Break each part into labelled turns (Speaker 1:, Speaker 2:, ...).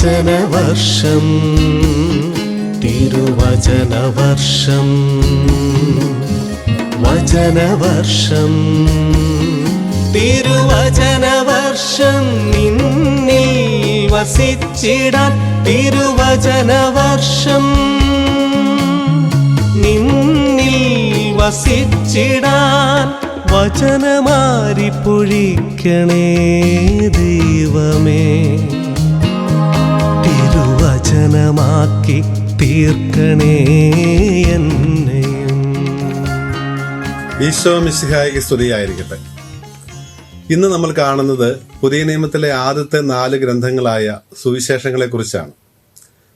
Speaker 1: തിരുവചനവർഷം തിരുവചനവർഷം വചനവർഷം തിരുവചനവർഷം നിന്നിൽ വസിച്ചിടാൻ തിരുവചനവർഷം നിന്നിൽ വസിച്ചിടാൻ വചനമാരി പൊഴിക്കണേ ദൈവമേ തിരുവചനമാക്കി തീർക്കണേ എന്നെയും.
Speaker 2: ഈശോ മിശിഹായ്ക്ക് സ്തുതിയായിരിക്കട്ടെ. ഇന്ന് നമ്മൾ കാണുന്നത് പുതിയ നിയമത്തിലെ ആദ്യത്തെ 4 ഗ്രന്ഥങ്ങളായ സുവിശേഷങ്ങളെ കുറിച്ചാണ്.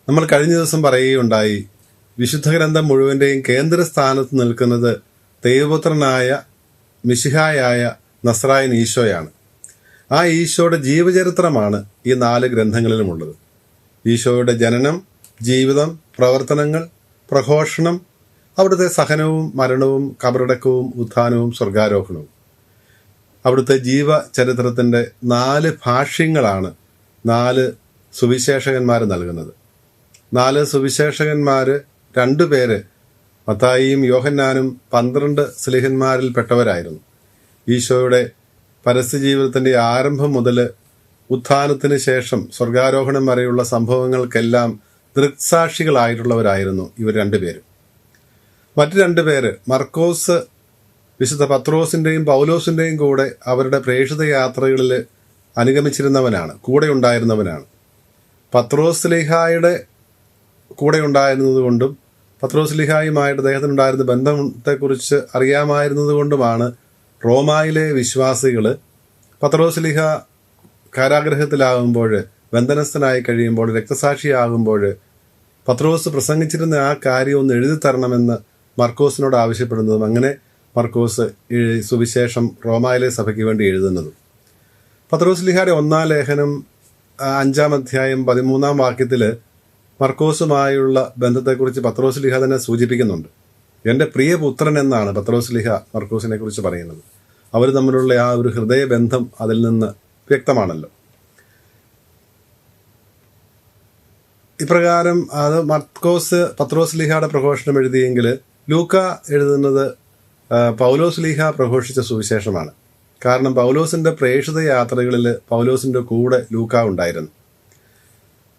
Speaker 2: നമ്മൾ കഴിഞ്ഞ ദിവസം പറയുകയുണ്ടായി, വിശുദ്ധ ഗ്രന്ഥം മുഴുവന്റെയും കേന്ദ്രസ്ഥാനത്ത് നിൽക്കുന്നത് ദൈവപുത്രനായ മിശിഹായായ നസ്രായൻ ഈശോയാണ്. ആ ഈശോയുടെ ജീവചരിത്രമാണ് ഈ 4 ഗ്രന്ഥങ്ങളിലുമുള്ളത്. ഈശോയുടെ ജനനം, ജീവിതം, പ്രവർത്തനങ്ങൾ, പ്രഘോഷണം, അവിടുത്തെ സഹനവും മരണവും കബറടക്കവും ഉത്ഥാനവും സ്വർഗാരോഹണവും. അവിടുത്തെ ജീവചരിത്രത്തിൻ്റെ 4 ഭാഷ്യങ്ങളാണ് 4 സുവിശേഷകന്മാർ നൽകുന്നത്. 4 സുവിശേഷകന്മാർ 2 പേര് മത്തായിയും യോഹന്നാനും 12 സ്ലീഹന്മാരിൽ പെട്ടവരായിരുന്നു. ഈശോയുടെ പരസ്യജീവിതത്തിൻ്റെ ആരംഭം മുതൽ ഉത്ഥാനത്തിന് ശേഷം സ്വർഗാരോഹണം വരെയുള്ള സംഭവങ്ങൾക്കെല്ലാം ദൃക്സാക്ഷികളായിട്ടുള്ളവരായിരുന്നു ഇവർ 2 പേരും. മറ്റു 2 പേര് മർക്കോസ് വിശുദ്ധ പത്രോസിൻ്റെയും പൗലോസിൻ്റെയും കൂടെ അവരുടെ പ്രേക്ഷിത യാത്രകളിൽ അനുഗമിച്ചിരുന്നവനാണ്, കൂടെ ഉണ്ടായിരുന്നവനാണ്. പത്രോസ് സ്ലീഹായുടെ കൂടെ ഉണ്ടായിരുന്നത് കൊണ്ടും പത്രോസ് സ്ലീഹായുമായിട്ട് അദ്ദേഹത്തിനുണ്ടായിരുന്ന ബന്ധത്തെക്കുറിച്ച് അറിയാമായിരുന്നത് കൊണ്ടുമാണ് റോമായിലെ വിശ്വാസികൾ പത്രോസ് സ്ലീഹ കാരാഗ്രഹത്തിലാകുമ്പോൾ, ബന്ധനസ്ഥനായി കഴിയുമ്പോൾ, രക്തസാക്ഷിയാകുമ്പോൾ പത്രോസ് പ്രസംഗിച്ചിരുന്ന ആ കാര്യം ഒന്ന് എഴുതി തരണമെന്ന് മർക്കോസിനോട് ആവശ്യപ്പെടുന്നതും അങ്ങനെ മർക്കോസ് സുവിശേഷം റോമായിലെ സഭയ്ക്ക് വേണ്ടി എഴുതുന്നതും. പത്രോസ് സ്ലീഹയുടെ 1-ാം ലേഖനം 5-ാം അധ്യായം 13-ാം വാക്യത്തിൽ മർക്കോസുമായുള്ള ബന്ധത്തെക്കുറിച്ച് പത്രോസ് സ്ലീഹ തന്നെ സൂചിപ്പിക്കുന്നുണ്ട്. എൻ്റെ പ്രിയപുത്രൻ എന്നാണ് പത്രോസ് സ്ലീഹ മർക്കോസിനെ കുറിച്ച് പറയുന്നത്. അവർ തമ്മിലുള്ള ആ ഒരു ഹൃദയബന്ധം അതിൽ നിന്ന് വ്യക്തമാണല്ലോ. ഇപ്രകാരം അത് മർക്കോസ് പത്രോസ് സ്ലീഹയുടെ പ്രഘോഷണം എഴുതിയെങ്കിൽ ലൂക്ക എഴുതുന്നത് പൗലോസ് സ്ലീഹ പ്രഘോഷിച്ച സുവിശേഷമാണ്. കാരണം പൗലോസിൻ്റെ പ്രേക്ഷിത യാത്രകളിൽ പൗലോസിൻ്റെ കൂടെ ലൂക്ക ഉണ്ടായിരുന്നു.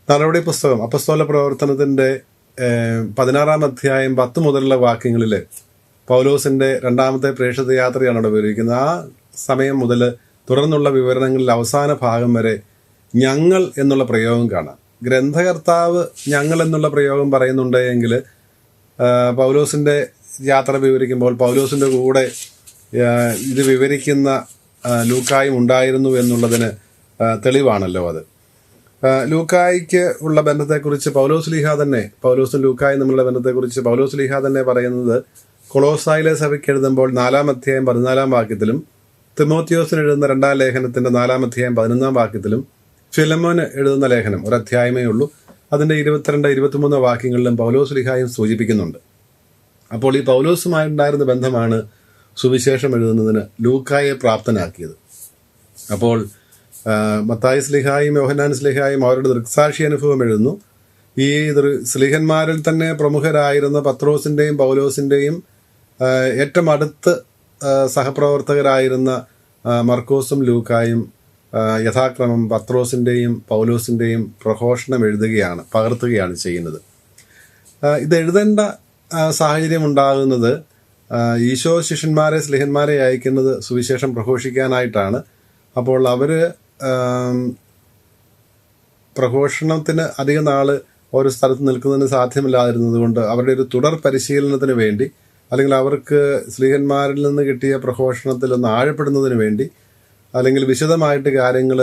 Speaker 2: നടപടി പുസ്തകം അപ്പസ്തോല പ്രവർത്തനത്തിൻ്റെ 16-ാം അധ്യായം 10 മുതലുള്ള വാക്യങ്ങളിൽ പൗലോസിൻ്റെ 2ാമത്തെ പ്രേക്ഷിത യാത്രയാണ് അവിടെ വിവരിക്കുന്നത്. ആ സമയം മുതൽ തുടർന്നുള്ള വിവരണങ്ങളിൽ അവസാന ഭാഗം വരെ ഞങ്ങൾ എന്നുള്ള പ്രയോഗം കാണാം. ഗ്രന്ഥകർത്താവ് ഞങ്ങൾ എന്നുള്ള പ്രയോഗം പറയുന്നുണ്ടെങ്കിൽ പൗലോസിൻ്റെ യാത്ര വിവരിക്കുമ്പോൾ പൗലോസിൻ്റെ കൂടെ ഇത് വിവരിക്കുന്ന ലൂക്കായും ഉണ്ടായിരുന്നു എന്നുള്ളതിന് തെളിവാണല്ലോ അത്. ലൂക്കായ്ക്ക് ഉള്ള ബന്ധത്തെക്കുറിച്ച് പൗലോസ് ലീഹ തന്നെ, പൗലോസും ലൂക്കായും തമ്മിലുള്ള ബന്ധത്തെക്കുറിച്ച് പൗലോസ് ലീഹ തന്നെ പറയുന്നത് കൊളോസായിലെ സഭയ്ക്ക് എഴുതുമ്പോൾ 4-ാം അധ്യായം 14-ാം വാക്യത്തിലും, തിമോത്തിയോസിന് എഴുതുന്ന 2-ാം ലേഖനത്തിൻ്റെ 4-ാം അധ്യായം 11-ാം വാക്യത്തിലും, ഫിലമോന് എഴുതുന്ന ലേഖനം 1 അധ്യായമേ ഉള്ളൂ, അതിൻ്റെ 22-23 വാക്യങ്ങളിലും പൗലോസ് ലീഹായും സൂചിപ്പിക്കുന്നുണ്ട്. അപ്പോൾ ഈ പൗലോസുമായിട്ടുണ്ടായിരുന്ന ബന്ധമാണ് സുവിശേഷം എഴുതുന്നതിന് ലൂക്കായെ പ്രാപ്തനാക്കിയത്. അപ്പോൾ മത്തായി സ്ലീഹായും യോഹന്നാൻ സ്ലീഹായും അവരുടെ ദൃക്സാക്ഷി അനുഭവം എഴുതുന്നു. ഈ സ്ലീഹന്മാരിൽ തന്നെ പ്രമുഖരായിരുന്ന പത്രോസിൻ്റെയും പൗലോസിൻ്റെയും ഏറ്റവും അടുത്ത് സഹപ്രവർത്തകരായിരുന്ന മർക്കോസും ലൂക്കായും യഥാക്രമം പത്രോസിൻ്റെയും പൗലോസിൻ്റെയും പ്രഘോഷണം പകർത്തുകയാണ് ചെയ്യുന്നത്. ഇത് എഴുതേണ്ട സാഹചര്യം ഉണ്ടാകുന്നത് ഈശോ ശിഷ്യന്മാരെ സ്ലീഹന്മാരെ അയക്കുന്നത് സുവിശേഷം പ്രഘോഷിക്കാനായിട്ടാണ്. അപ്പോൾ അവർ പ്രഘോഷണത്തിന് അധിക നാൾ ഒരു സ്ഥലത്ത് നിൽക്കുന്നതിന് സാധ്യമല്ലാതിരുന്നത് കൊണ്ട് അവരുടെ ഒരു തുടർ പരിശീലനത്തിന് വേണ്ടി, അല്ലെങ്കിൽ അവർക്ക് സ്ലീഹന്മാരിൽ നിന്ന് കിട്ടിയ പ്രഘോഷണത്തിൽ ഒന്ന് ആഴപ്പെടുന്നതിന് വേണ്ടി, അല്ലെങ്കിൽ വിശദമായിട്ട് കാര്യങ്ങൾ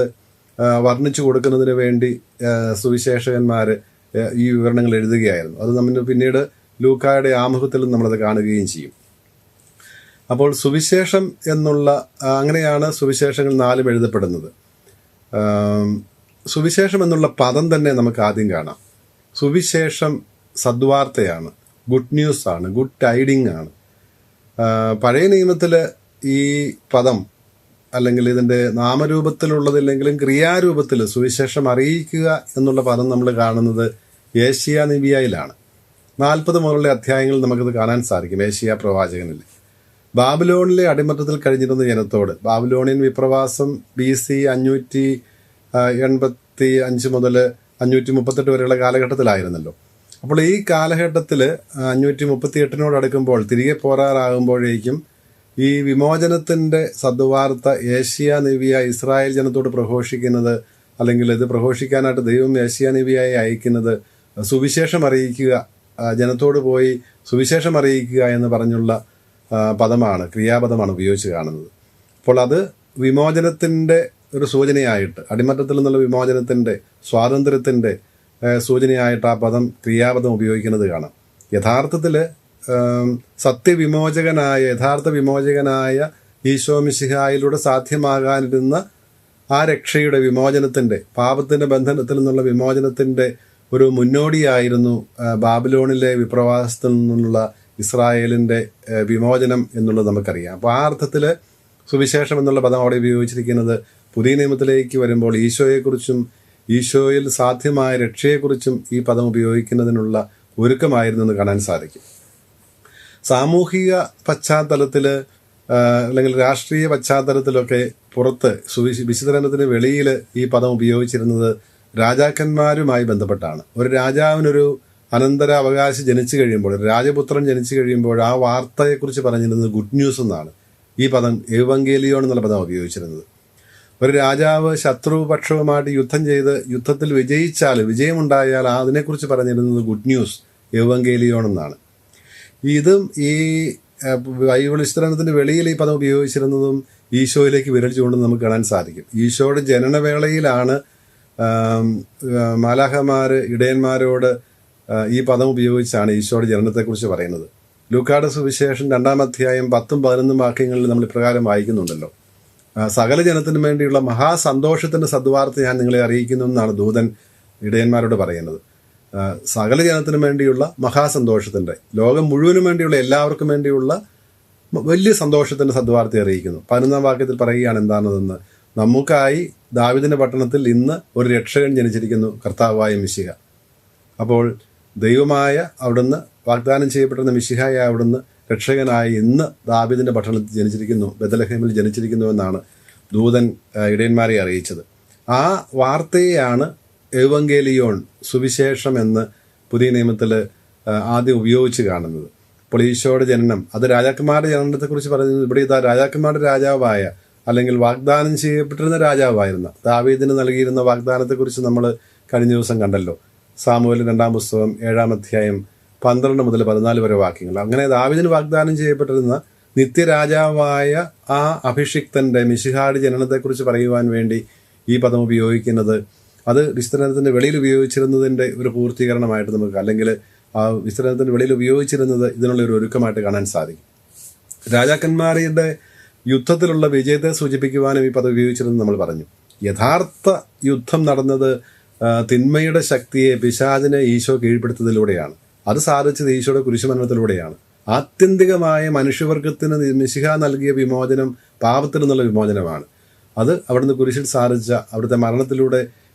Speaker 2: വർണ്ണിച്ചു കൊടുക്കുന്നതിന് വേണ്ടി സുവിശേഷകന്മാർ ഈ വിവരണങ്ങൾ എഴുതുകയായിരുന്നു. അത് നമ്മൾ പിന്നീട് ലൂക്കായുടെ ആമുഖത്തിലും നമ്മളത് കാണുകയും ചെയ്യും. അപ്പോൾ സുവിശേഷം അങ്ങനെയാണ് സുവിശേഷങ്ങൾ 4 എഴുതപ്പെടുന്നത്. സുവിശേഷം എന്നുള്ള പദം തന്നെ നമുക്ക് ആദ്യം കാണാം. സുവിശേഷം സദ്വാർത്തയാണ്, ഗുഡ് ന്യൂസ് ആണ്, ഗുഡ് ടൈഡിങ് ആണ്. പഴയ നിയമത്തിൽ ഈ പദം അല്ലെങ്കിൽ ഇതിൻ്റെ നാമരൂപത്തിലുള്ളതില്ലെങ്കിലും ക്രിയാരൂപത്തിൽ സുവിശേഷം അറിയിക്കുക എന്നുള്ള പദം നമ്മൾ കാണുന്നത് ഏഷ്യ നിബിയയിലാണ്. 40 മുതലുള്ള അധ്യായങ്ങളിൽ നമുക്കിത് കാണാൻ സാധിക്കും. ഏഷ്യ പ്രവാചകനിൽ ബാബിലോണിലെ അടിമത്തത്തിൽ കഴിഞ്ഞിരുന്ന ജനത്തോട്, ബാബിലോണിയൻ വിപ്രവാസം BC 585 മുതൽ 538 വരെയുള്ള കാലഘട്ടത്തിലായിരുന്നല്ലോ. അപ്പോൾ ഈ കാലഘട്ടത്തിൽ 538 അടുക്കുമ്പോൾ തിരികെ പോരാറാകുമ്പോഴേക്കും ഈ വിമോചനത്തിൻ്റെ സദ്വാർത്ത ഏഷ്യ നിബിയ ഇസ്രായേൽ ജനത്തോട് പ്രഘോഷിക്കുന്നത്, അല്ലെങ്കിൽ ഇത് പ്രഘോഷിക്കാനായിട്ട് ദൈവം ഏഷ്യ നിബിയായി അയക്കുന്നത് സുവിശേഷം അറിയിക്കുക, ജനത്തോട് പോയി സുവിശേഷം അറിയിക്കുക എന്ന് പറഞ്ഞുള്ള പദമാണ്, ക്രിയാപദമാണ് ഉപയോഗിച്ച് കാണുന്നത്. അപ്പോൾ അത് വിമോചനത്തിൻ്റെ ഒരു സൂചനയായിട്ട്, അടിമത്തത്തിൽ നിന്നുള്ള വിമോചനത്തിൻ്റെ, സ്വാതന്ത്ര്യത്തിൻ്റെ സൂചനയായിട്ട് ആ പദം, ക്രിയാപദം ഉപയോഗിക്കുന്നത് കാണാം. യഥാർത്ഥത്തിൽ യഥാർത്ഥ വിമോചകനായ ഈശോ മിശിഹായിലൂടെ സാധ്യമാകാനിരുന്ന ആ രക്ഷയുടെ, വിമോചനത്തിൻ്റെ, പാപത്തിൻ്റെ ബന്ധനത്തിൽ നിന്നുള്ള വിമോചനത്തിൻ്റെ ഒരു മുന്നോടിയായിരുന്നു ബാബിലോണിലെ വിപ്രവാസത്തിൽ നിന്നുള്ള ഇസ്രായേലിൻ്റെ വിമോചനം എന്നുള്ളത് നമുക്കറിയാം. അപ്പോൾ ആ അർത്ഥത്തിൽ സുവിശേഷം എന്നുള്ള പദം അവിടെ ഉപയോഗിച്ചിരിക്കുന്നത് പുതിയ നിയമത്തിലേക്ക് വരുമ്പോൾ ഈശോയെക്കുറിച്ചും ഈശോയിൽ സാധ്യമായ രക്ഷയെക്കുറിച്ചും ഈ പദം ഉപയോഗിക്കുന്നതിനുള്ള ഒരുക്കമായിരുന്നു എന്ന് കാണാൻ സാധിക്കും. സാമൂഹിക പശ്ചാത്തലത്തിൽ അല്ലെങ്കിൽ രാഷ്ട്രീയ പശ്ചാത്തലത്തിലൊക്കെ പുറത്ത് വിശുദ്ധഗ്രന്ഥത്തിന് വെളിയിൽ ഈ പദം ഉപയോഗിച്ചിരുന്നത് രാജാക്കന്മാരുമായി ബന്ധപ്പെട്ടാണ്. ഒരു രാജാവിനൊരു അനന്തരാവകാശി ജനിച്ചു കഴിയുമ്പോൾ, ഒരു രാജപുത്രൻ ജനിച്ചു കഴിയുമ്പോൾ ആ വാർത്തയെക്കുറിച്ച് പറഞ്ഞിരുന്നത് ഗുഡ് ന്യൂസ് എന്നാണ്. ഈ പദം എവങ്കേലിയോൺ എന്നുള്ള പദം ഉപയോഗിച്ചിരുന്നത്. ഒരു രാജാവ് ശത്രുപക്ഷവുമായിട്ട് യുദ്ധം ചെയ്ത് യുദ്ധത്തിൽ വിജയമുണ്ടായാൽ അതിനെക്കുറിച്ച് പറഞ്ഞിരുന്നത് ഗുഡ് ന്യൂസ്, എവങ്കേലിയോൺ എന്നാണ്. ഇതും ഈ ബൈബിൾ വിശുദ്ധഗ്രന്ഥത്തിൻ്റെ വെളിയിൽ ഈ പദം ഉപയോഗിച്ചിരുന്നതും ഈശോയിലേക്ക് വിരൽ ചൂണ്ടെന്ന് നമുക്ക് കാണാൻ സാധിക്കും. ഈശോയുടെ ജനനവേളയിലാണ് മാലാഖമാർ ഇടയന്മാരോട് ഈ പദം ഉപയോഗിച്ചാണ് ഈശോയുടെ ജനനത്തെക്കുറിച്ച് പറയുന്നത്. ലൂക്കായുടെ സുവിശേഷം 2-ാം അധ്യായം 10-11 വാക്യങ്ങളിൽ നമ്മൾ ഇപ്രകാരം വായിക്കുന്നുണ്ടല്ലോ: സകല ജനത്തിനു വേണ്ടിയുള്ള മഹാസന്തോഷത്തിൻ്റെ സദ്വാർത്ത ഞാൻ നിങ്ങളെ അറിയിക്കുന്നു എന്നാണ് ദൂതൻ ഇടയന്മാരോട് പറയുന്നത്. സകല ജനത്തിനു വേണ്ടിയുള്ള മഹാസന്തോഷത്തിൻ്റെ, ലോകം മുഴുവനും വേണ്ടിയുള്ള, എല്ലാവർക്കും വേണ്ടിയുള്ള വലിയ സന്തോഷത്തിൻ്റെ സദ്വാർത്ത അറിയിക്കുന്നു. 11-ാം വാക്യത്തിൽ പറയുകയാണ് എന്താണെന്ന്: നമുക്കായി ദാവീദിന്റെ പട്ടണത്തിൽ ഇന്ന് ഒരു രക്ഷകൻ ജനിച്ചിരിക്കുന്നു, കർത്താവായ മിശിഹ. അപ്പോൾ ദൈവമായ അവിടുന്ന്, വാഗ്ദാനം ചെയ്യപ്പെട്ടിരുന്ന മിശിഹായ അവിടുന്ന് രക്ഷകനായി ഇന്ന് ദാവീദിന്റെ പട്ടണത്തിൽ ജനിച്ചിരിക്കുന്നു, ബെത്ലഹേമിൽ ജനിച്ചിരിക്കുന്നു എന്നാണ് ദൂതൻ ഇടയന്മാരെ അറിയിച്ചത്. ആ വാർത്തയെയാണ് എവങ്കേലിയോൺ, സുവിശേഷം എന്ന് പുതിയ നിയമത്തിൽ ആദ്യം ഉപയോഗിച്ച് കാണുന്നത്. അപ്പോൾ ഈശോയുടെ ജനനം, അത് രാജാക്കന്മാരുടെ ജനനത്തെക്കുറിച്ച് പറയുന്നത് ഇവിടെ ഇതാ രാജാക്കന്മാരുടെ രാജാവായ, അല്ലെങ്കിൽ വാഗ്ദാനം ചെയ്യപ്പെട്ടിരുന്ന രാജാവായിരുന്ന ദാവീദിന് നൽകിയിരുന്ന വാഗ്ദാനത്തെക്കുറിച്ച് നമ്മൾ കഴിഞ്ഞ ദിവസം കണ്ടല്ലോ. സാമുവേൽ 2-ാം പുസ്തകം 7-ാം അധ്യായം 12 മുതൽ 14 വരെ വാക്യങ്ങൾ. അങ്ങനെ ദാവീദിന് വാഗ്ദാനം ചെയ്യപ്പെട്ടിരുന്ന നിത്യരാജാവായ ആ അഭിഷിക്തൻ്റെ മിശിഹായുടെ ജനനത്തെക്കുറിച്ച് പറയുവാൻ വേണ്ടി ഈ പദം ഉപയോഗിക്കുന്നത്, അത് വിസ്തരണത്തിൻ്റെ വെളിയിൽ ഉപയോഗിച്ചിരുന്നതിൻ്റെ ഒരു പൂർത്തീകരണമായിട്ട് നമുക്ക്, അല്ലെങ്കിൽ ആ വിസ്തരണത്തിൻ്റെ വെളിയിൽ ഉപയോഗിച്ചിരുന്നത് ഇതിനുള്ള ഒരു ഒരുക്കമായിട്ട് കാണാൻ സാധിക്കും. രാജാക്കന്മാരുടെ യുദ്ധത്തിലുള്ള വിജയത്തെ സൂചിപ്പിക്കുവാനും ഈ പദം ഉപയോഗിച്ചിരുന്നു നമ്മൾ പറഞ്ഞു. യഥാർത്ഥ യുദ്ധം നടന്നത് തിന്മയുടെ ശക്തിയെ, പിശാചിനെ ഈശോ കീഴ്പ്പെടുത്തതിലൂടെയാണ്. അത് സാധിച്ചത് ഈശോയുടെ കുരിശുമരണത്തിലൂടെയാണ്. ആത്യന്തികമായ മനുഷ്യവർഗത്തിന് മിശിഹ നൽകിയ വിമോചനം പാപത്തിൽ നിന്നുള്ള വിമോചനമാണ്. അത് അവിടുന്ന് കുരിശിൽ സാധിച്ച, അവിടുത്തെ മരണത്തിലൂടെ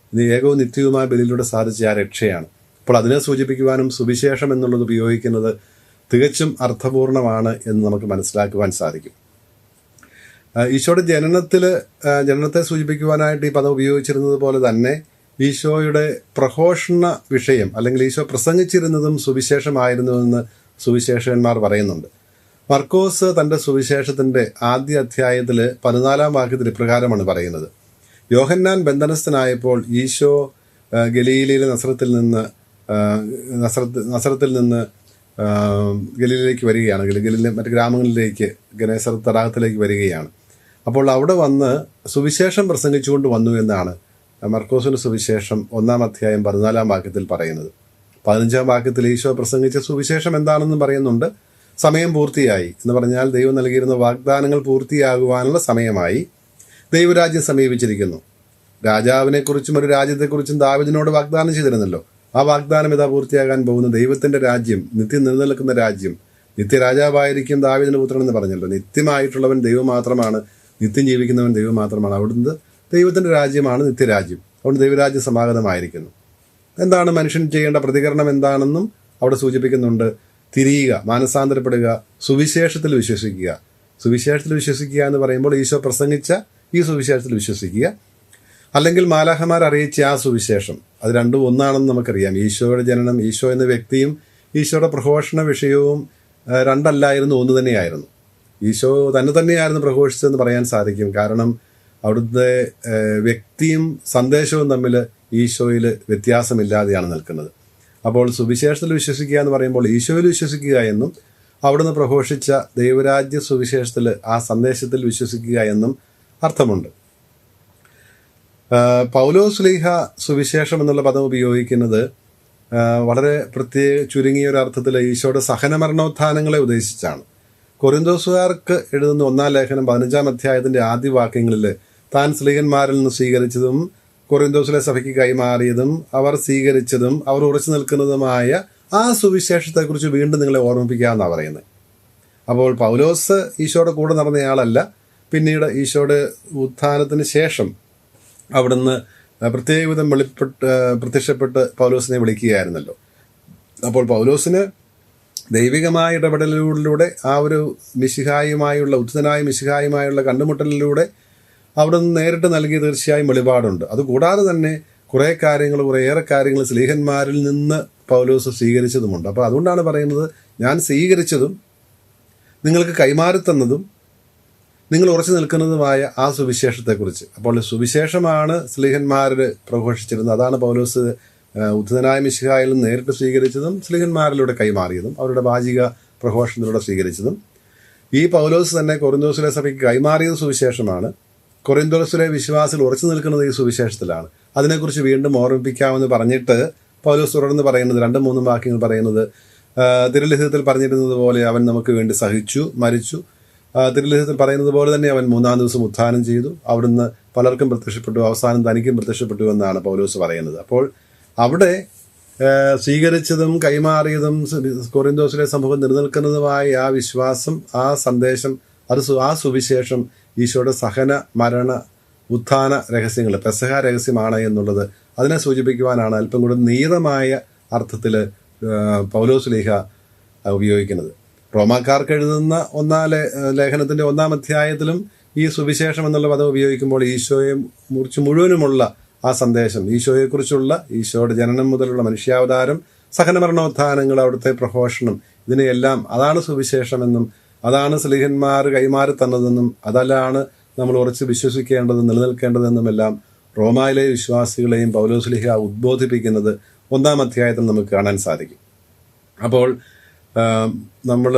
Speaker 2: ഏകവും നിത്യവുമായ ബലിയിലൂടെ സാധിച്ച ആ രക്ഷയാണ്. അപ്പോൾ അതിനെ സൂചിപ്പിക്കുവാനും സുവിശേഷം എന്നുള്ളത് ഉപയോഗിക്കുന്നത് തികച്ചും അർത്ഥപൂർണമാണ് എന്ന് നമുക്ക് മനസ്സിലാക്കുവാൻ സാധിക്കും. ഈശോയുടെ ജനനത്തെ സൂചിപ്പിക്കുവാനായിട്ട് ഈ പദം ഉപയോഗിച്ചിരുന്നത് പോലെ തന്നെ ഈശോയുടെ പ്രഘോഷണ വിഷയം, അല്ലെങ്കിൽ ഈശോ പ്രസംഗിച്ചിരുന്നതും സുവിശേഷമായിരുന്നുവെന്ന് സുവിശേഷകന്മാർ പറയുന്നുണ്ട്. മർക്കോസ് തൻ്റെ സുവിശേഷത്തിൻ്റെ ആദ്യ അധ്യായത്തിൽ 14-ാം വാക്യത്തിൽ ഇപ്രകാരമാണ് പറയുന്നത്: യോഹന്നാൻ ബന്ധനസ്ഥനായപ്പോൾ ഈശോ ഗലീലയിലെ നസറത്തിൽ നിന്ന് ഗലീലയിലേക്ക് വരികയാണ്. ഗലീലിലെ മറ്റ് ഗ്രാമങ്ങളിലേക്ക്, ഗനേസറത്ത് തടാകത്തിലേക്ക് വരികയാണ്. അപ്പോൾ അവിടെ വന്ന് സുവിശേഷം പ്രസംഗിച്ചുകൊണ്ട് വന്നു എന്നാണ് മർക്കോസിൻ്റെ സുവിശേഷം 1-ാം അധ്യായം 14-ാം വാക്യത്തിൽ പറയുന്നത്. 15-ാം വാക്യത്തിൽ ഈശോ പ്രസംഗിച്ച സുവിശേഷം എന്താണെന്നും പറയുന്നുണ്ട്. സമയം പൂർത്തിയായി എന്ന് പറഞ്ഞാൽ ദൈവം നൽകിയിരുന്ന വാഗ്ദാനങ്ങൾ പൂർത്തിയാകുവാനുള്ള സമയമായി, ദൈവരാജ്യം സമീപിച്ചിരിക്കുന്നു. രാജാവിനെക്കുറിച്ചും ഒരു രാജ്യത്തെക്കുറിച്ചും ദാവീദിനോട് വാഗ്ദാനം ചെയ്തിരുന്നല്ലോ. ആ വാഗ്ദാനം ഇതാ പൂർത്തിയാകാൻ പോകുന്ന ദൈവത്തിൻ്റെ രാജ്യം, നിത്യം നിലനിൽക്കുന്ന രാജ്യം. നിത്യരാജാവായിരിക്കും ദാവീദിന്റെ പുത്രൻ എന്ന് പറഞ്ഞല്ലോ. നിത്യമായിട്ടുള്ളവൻ ദൈവം മാത്രമാണ്. നിത്യം ജീവിക്കുന്നവൻ ദൈവം മാത്രമാണ്. അവിടുന്ന് ദൈവത്തിൻ്റെ രാജ്യമാണ് നിത്യരാജ്യം. അതുകൊണ്ട് ദൈവരാജ്യം സമാഗതമായിരിക്കുന്നു. എന്താണ് മനുഷ്യൻ ചെയ്യേണ്ട പ്രതികരണം എന്താണെന്നും അവിടെ സൂചിപ്പിക്കുന്നുണ്ട്. തിരിയുക, മാനസാന്തരപ്പെടുക, സുവിശേഷത്തിൽ വിശ്വസിക്കുക. സുവിശേഷത്തിൽ വിശ്വസിക്കുക എന്ന് പറയുമ്പോൾ ഈശോ പ്രസംഗിച്ച ഈ സുവിശേഷത്തിൽ വിശ്വസിക്കുക, അല്ലെങ്കിൽ മാലാഖമാർ അറിയിച്ച ആ സുവിശേഷം. അത് രണ്ടും ഒന്നാണെന്ന് നമുക്കറിയാം. ഈശോയുടെ ജനനം, ഈശോ എന്ന വ്യക്തിയും ഈശോയുടെ പ്രഘോഷണ വിഷയവും രണ്ടല്ലായിരുന്നു, ഒന്ന് തന്നെയായിരുന്നു. ഈശോ തന്നെയായിരുന്നു പ്രഘോഷിച്ചതെന്ന് പറയാൻ സാധിക്കും. കാരണം അവിടുത്തെ വ്യക്തിയും സന്ദേശവും തമ്മിൽ ഈശോയിൽ വ്യത്യാസമില്ലാതെയാണ് നിൽക്കുന്നത്. അപ്പോൾ സുവിശേഷത്തിൽ വിശ്വസിക്കുക എന്ന് പറയുമ്പോൾ ഈശോയിൽ വിശ്വസിക്കുക എന്നും അവിടുന്ന് പ്രഘോഷിച്ച ദൈവരാജ്യ സുവിശേഷത്തിൽ, ആ സന്ദേശത്തിൽ വിശ്വസിക്കുക എന്നും അർത്ഥമുണ്ട്. പൗലോസ്ലീഹ സുവിശേഷം എന്നുള്ള പദം ഉപയോഗിക്കുന്നത് വളരെ ചുരുങ്ങിയ ഒരു അർത്ഥത്തിൽ ഈശോയുടെ സഹനമരണോത്ഥാനങ്ങളെ ഉദ്ദേശിച്ചാണ്. കൊരിന്തോസുകാർക്ക് എഴുതുന്ന 1-ാം ലേഖനം 15-ാം അധ്യായത്തിൻ്റെ ആദ്യ വാക്യങ്ങളിൽ താൻ സ്ലീഹന്മാരിൽ നിന്ന് സ്വീകരിച്ചതും കൊരിന്തോസിലെ സഭയ്ക്ക് കൈമാറിയതും അവർ സ്വീകരിച്ചതും അവർ ഉറച്ചു നിൽക്കുന്നതുമായ ആ സുവിശേഷത്തെക്കുറിച്ച് വീണ്ടും നിങ്ങളെ ഓർമ്മിപ്പിക്കാമെന്നാണ് പറയുന്നത്. അപ്പോൾ പൗലോസ് ഈശോയുടെ കൂടെ നടന്നയാളല്ല. പിന്നീട് ഈശോയുടെ ഉത്ഥാനത്തിന് ശേഷം അവിടുന്ന് പ്രത്യേകവിധം പ്രത്യക്ഷപ്പെട്ട് പൗലോസിനെ വിളിക്കുകയായിരുന്നല്ലോ. അപ്പോൾ പൗലോസിന് ദൈവികമായ ഇടപെടലിലൂടെ ആ ഒരു മിശിഹായുമായുള്ള, ഉദ്ധിതനായ മിശിഹായുമായുള്ള കണ്ടുമുട്ടലിലൂടെ അവിടെ നിന്ന് നേരിട്ട് നൽകിയ തീർച്ചയായും വെളിപാടുണ്ട്. അതുകൂടാതെ തന്നെ കുറേയേറെ കാര്യങ്ങൾ സ്ലീഹന്മാരിൽ നിന്ന് പൗലോസ് സ്വീകരിച്ചതുമുണ്ട്. അപ്പോൾ അതുകൊണ്ടാണ് പറയുന്നത്, ഞാൻ സ്വീകരിച്ചതും നിങ്ങൾക്ക് കൈമാറിത്തന്നതും നിങ്ങൾ ഉറച്ചു നിൽക്കുന്നതുമായ ആ സുവിശേഷത്തെക്കുറിച്ച്. അപ്പോൾ സുവിശേഷമാണ് സ്ലീഹന്മാരിൽ പ്രഘോഷിച്ചിരുന്നത്. അതാണ് പൗലോസ് ഉദ്ധിതനായ മിശിഹായിൽ നിന്ന് നേരിട്ട് സ്വീകരിച്ചതും സ്ലീഹന്മാരിലൂടെ കൈമാറിയതും അവരുടെ വാചിക പ്രഘോഷണത്തിലൂടെ സ്വീകരിച്ചതും. ഈ പൗലോസ് തന്നെ കൊറിന്തോസിലെ സഭയ്ക്ക് കൈമാറിയത് സുവിശേഷമാണ്. കൊറിന്തോസിലെ വിശ്വാസികൾ ഉറച്ചു നിൽക്കുന്നത് ഈ സുവിശേഷത്തിലാണ്. അതിനെക്കുറിച്ച് വീണ്ടും ഓർമ്മിപ്പിക്കാമെന്ന് പറഞ്ഞിട്ട് പൗലോസ് തുടർന്ന് പറയുന്നത് 2-3 വാക്യങ്ങൾ പറയുന്നത്, തിരുലിഖിതത്തിൽ പറഞ്ഞിരുന്നത് പോലെ അവൻ നമുക്ക് വേണ്ടി സഹിച്ചു, മരിച്ചു. തിരുലിഖിതത്തിൽ പറയുന്നത് പോലെ തന്നെ അവൻ 3-ാം ദിവസം ഉത്ഥാനം ചെയ്തു. അവിടുന്ന് പലർക്കും പ്രത്യക്ഷപ്പെട്ടു, അവസാനം തനിക്കും പ്രത്യക്ഷപ്പെട്ടു എന്നാണ് പൗലോസ് പറയുന്നത്. അപ്പോൾ അവിടെ സ്വീകരിച്ചതും കൈമാറിയതും കൊറിന്തോസിലെ സമൂഹം നിലനിൽക്കുന്നതുമായ ആ വിശ്വാസം, ആ സന്ദേശം, ആ സുവിശേഷം ഈശോയുടെ സഹന മരണ ഉത്ഥാന രഹസ്യങ്ങൾ, പെസഹ രഹസ്യമാണ് എന്നുള്ളത് അതിനെ സൂചിപ്പിക്കുവാനാണ് അല്പം കൂടെ നീളമായ അർത്ഥത്തിൽ പൗലോസ്ലീഹ ഉപയോഗിക്കുന്നത്. റോമാക്കാർക്ക് എഴുതുന്ന 1-ാം ലേഖനത്തിൻ്റെ 1-ാം അധ്യായത്തിലും ഈ സുവിശേഷം എന്നുള്ള പദം ഉപയോഗിക്കുമ്പോൾ ഈശോയെ കുറിച്ച് മുഴുവനുമുള്ള ആ സന്ദേശം, ഈശോയെക്കുറിച്ചുള്ള, ഈശോയുടെ ജനനം മുതലുള്ള മനുഷ്യാവതാരം, സഹനമരണോത്ഥാനങ്ങൾ, അവിടുത്തെ പ്രഘോഷണം, ഇതിനെയെല്ലാം അതാണ് സുവിശേഷമെന്നും അതാണ് സ്ലീഹന്മാർ കൈമാറി തന്നതെന്നും അതിലാണ് നമ്മൾ ഉറച്ച് വിശ്വസിക്കേണ്ടത്, നിലനിൽക്കേണ്ടതെന്നുമെല്ലാം റോമായിലെ വിശ്വാസികളെയും പൗലോസ്ലീഹ ഉദ്ബോധിപ്പിക്കുന്നത് 1-ാം അധ്യായത്തിൽ നമുക്ക് കാണാൻ സാധിക്കും. അപ്പോൾ നമ്മൾ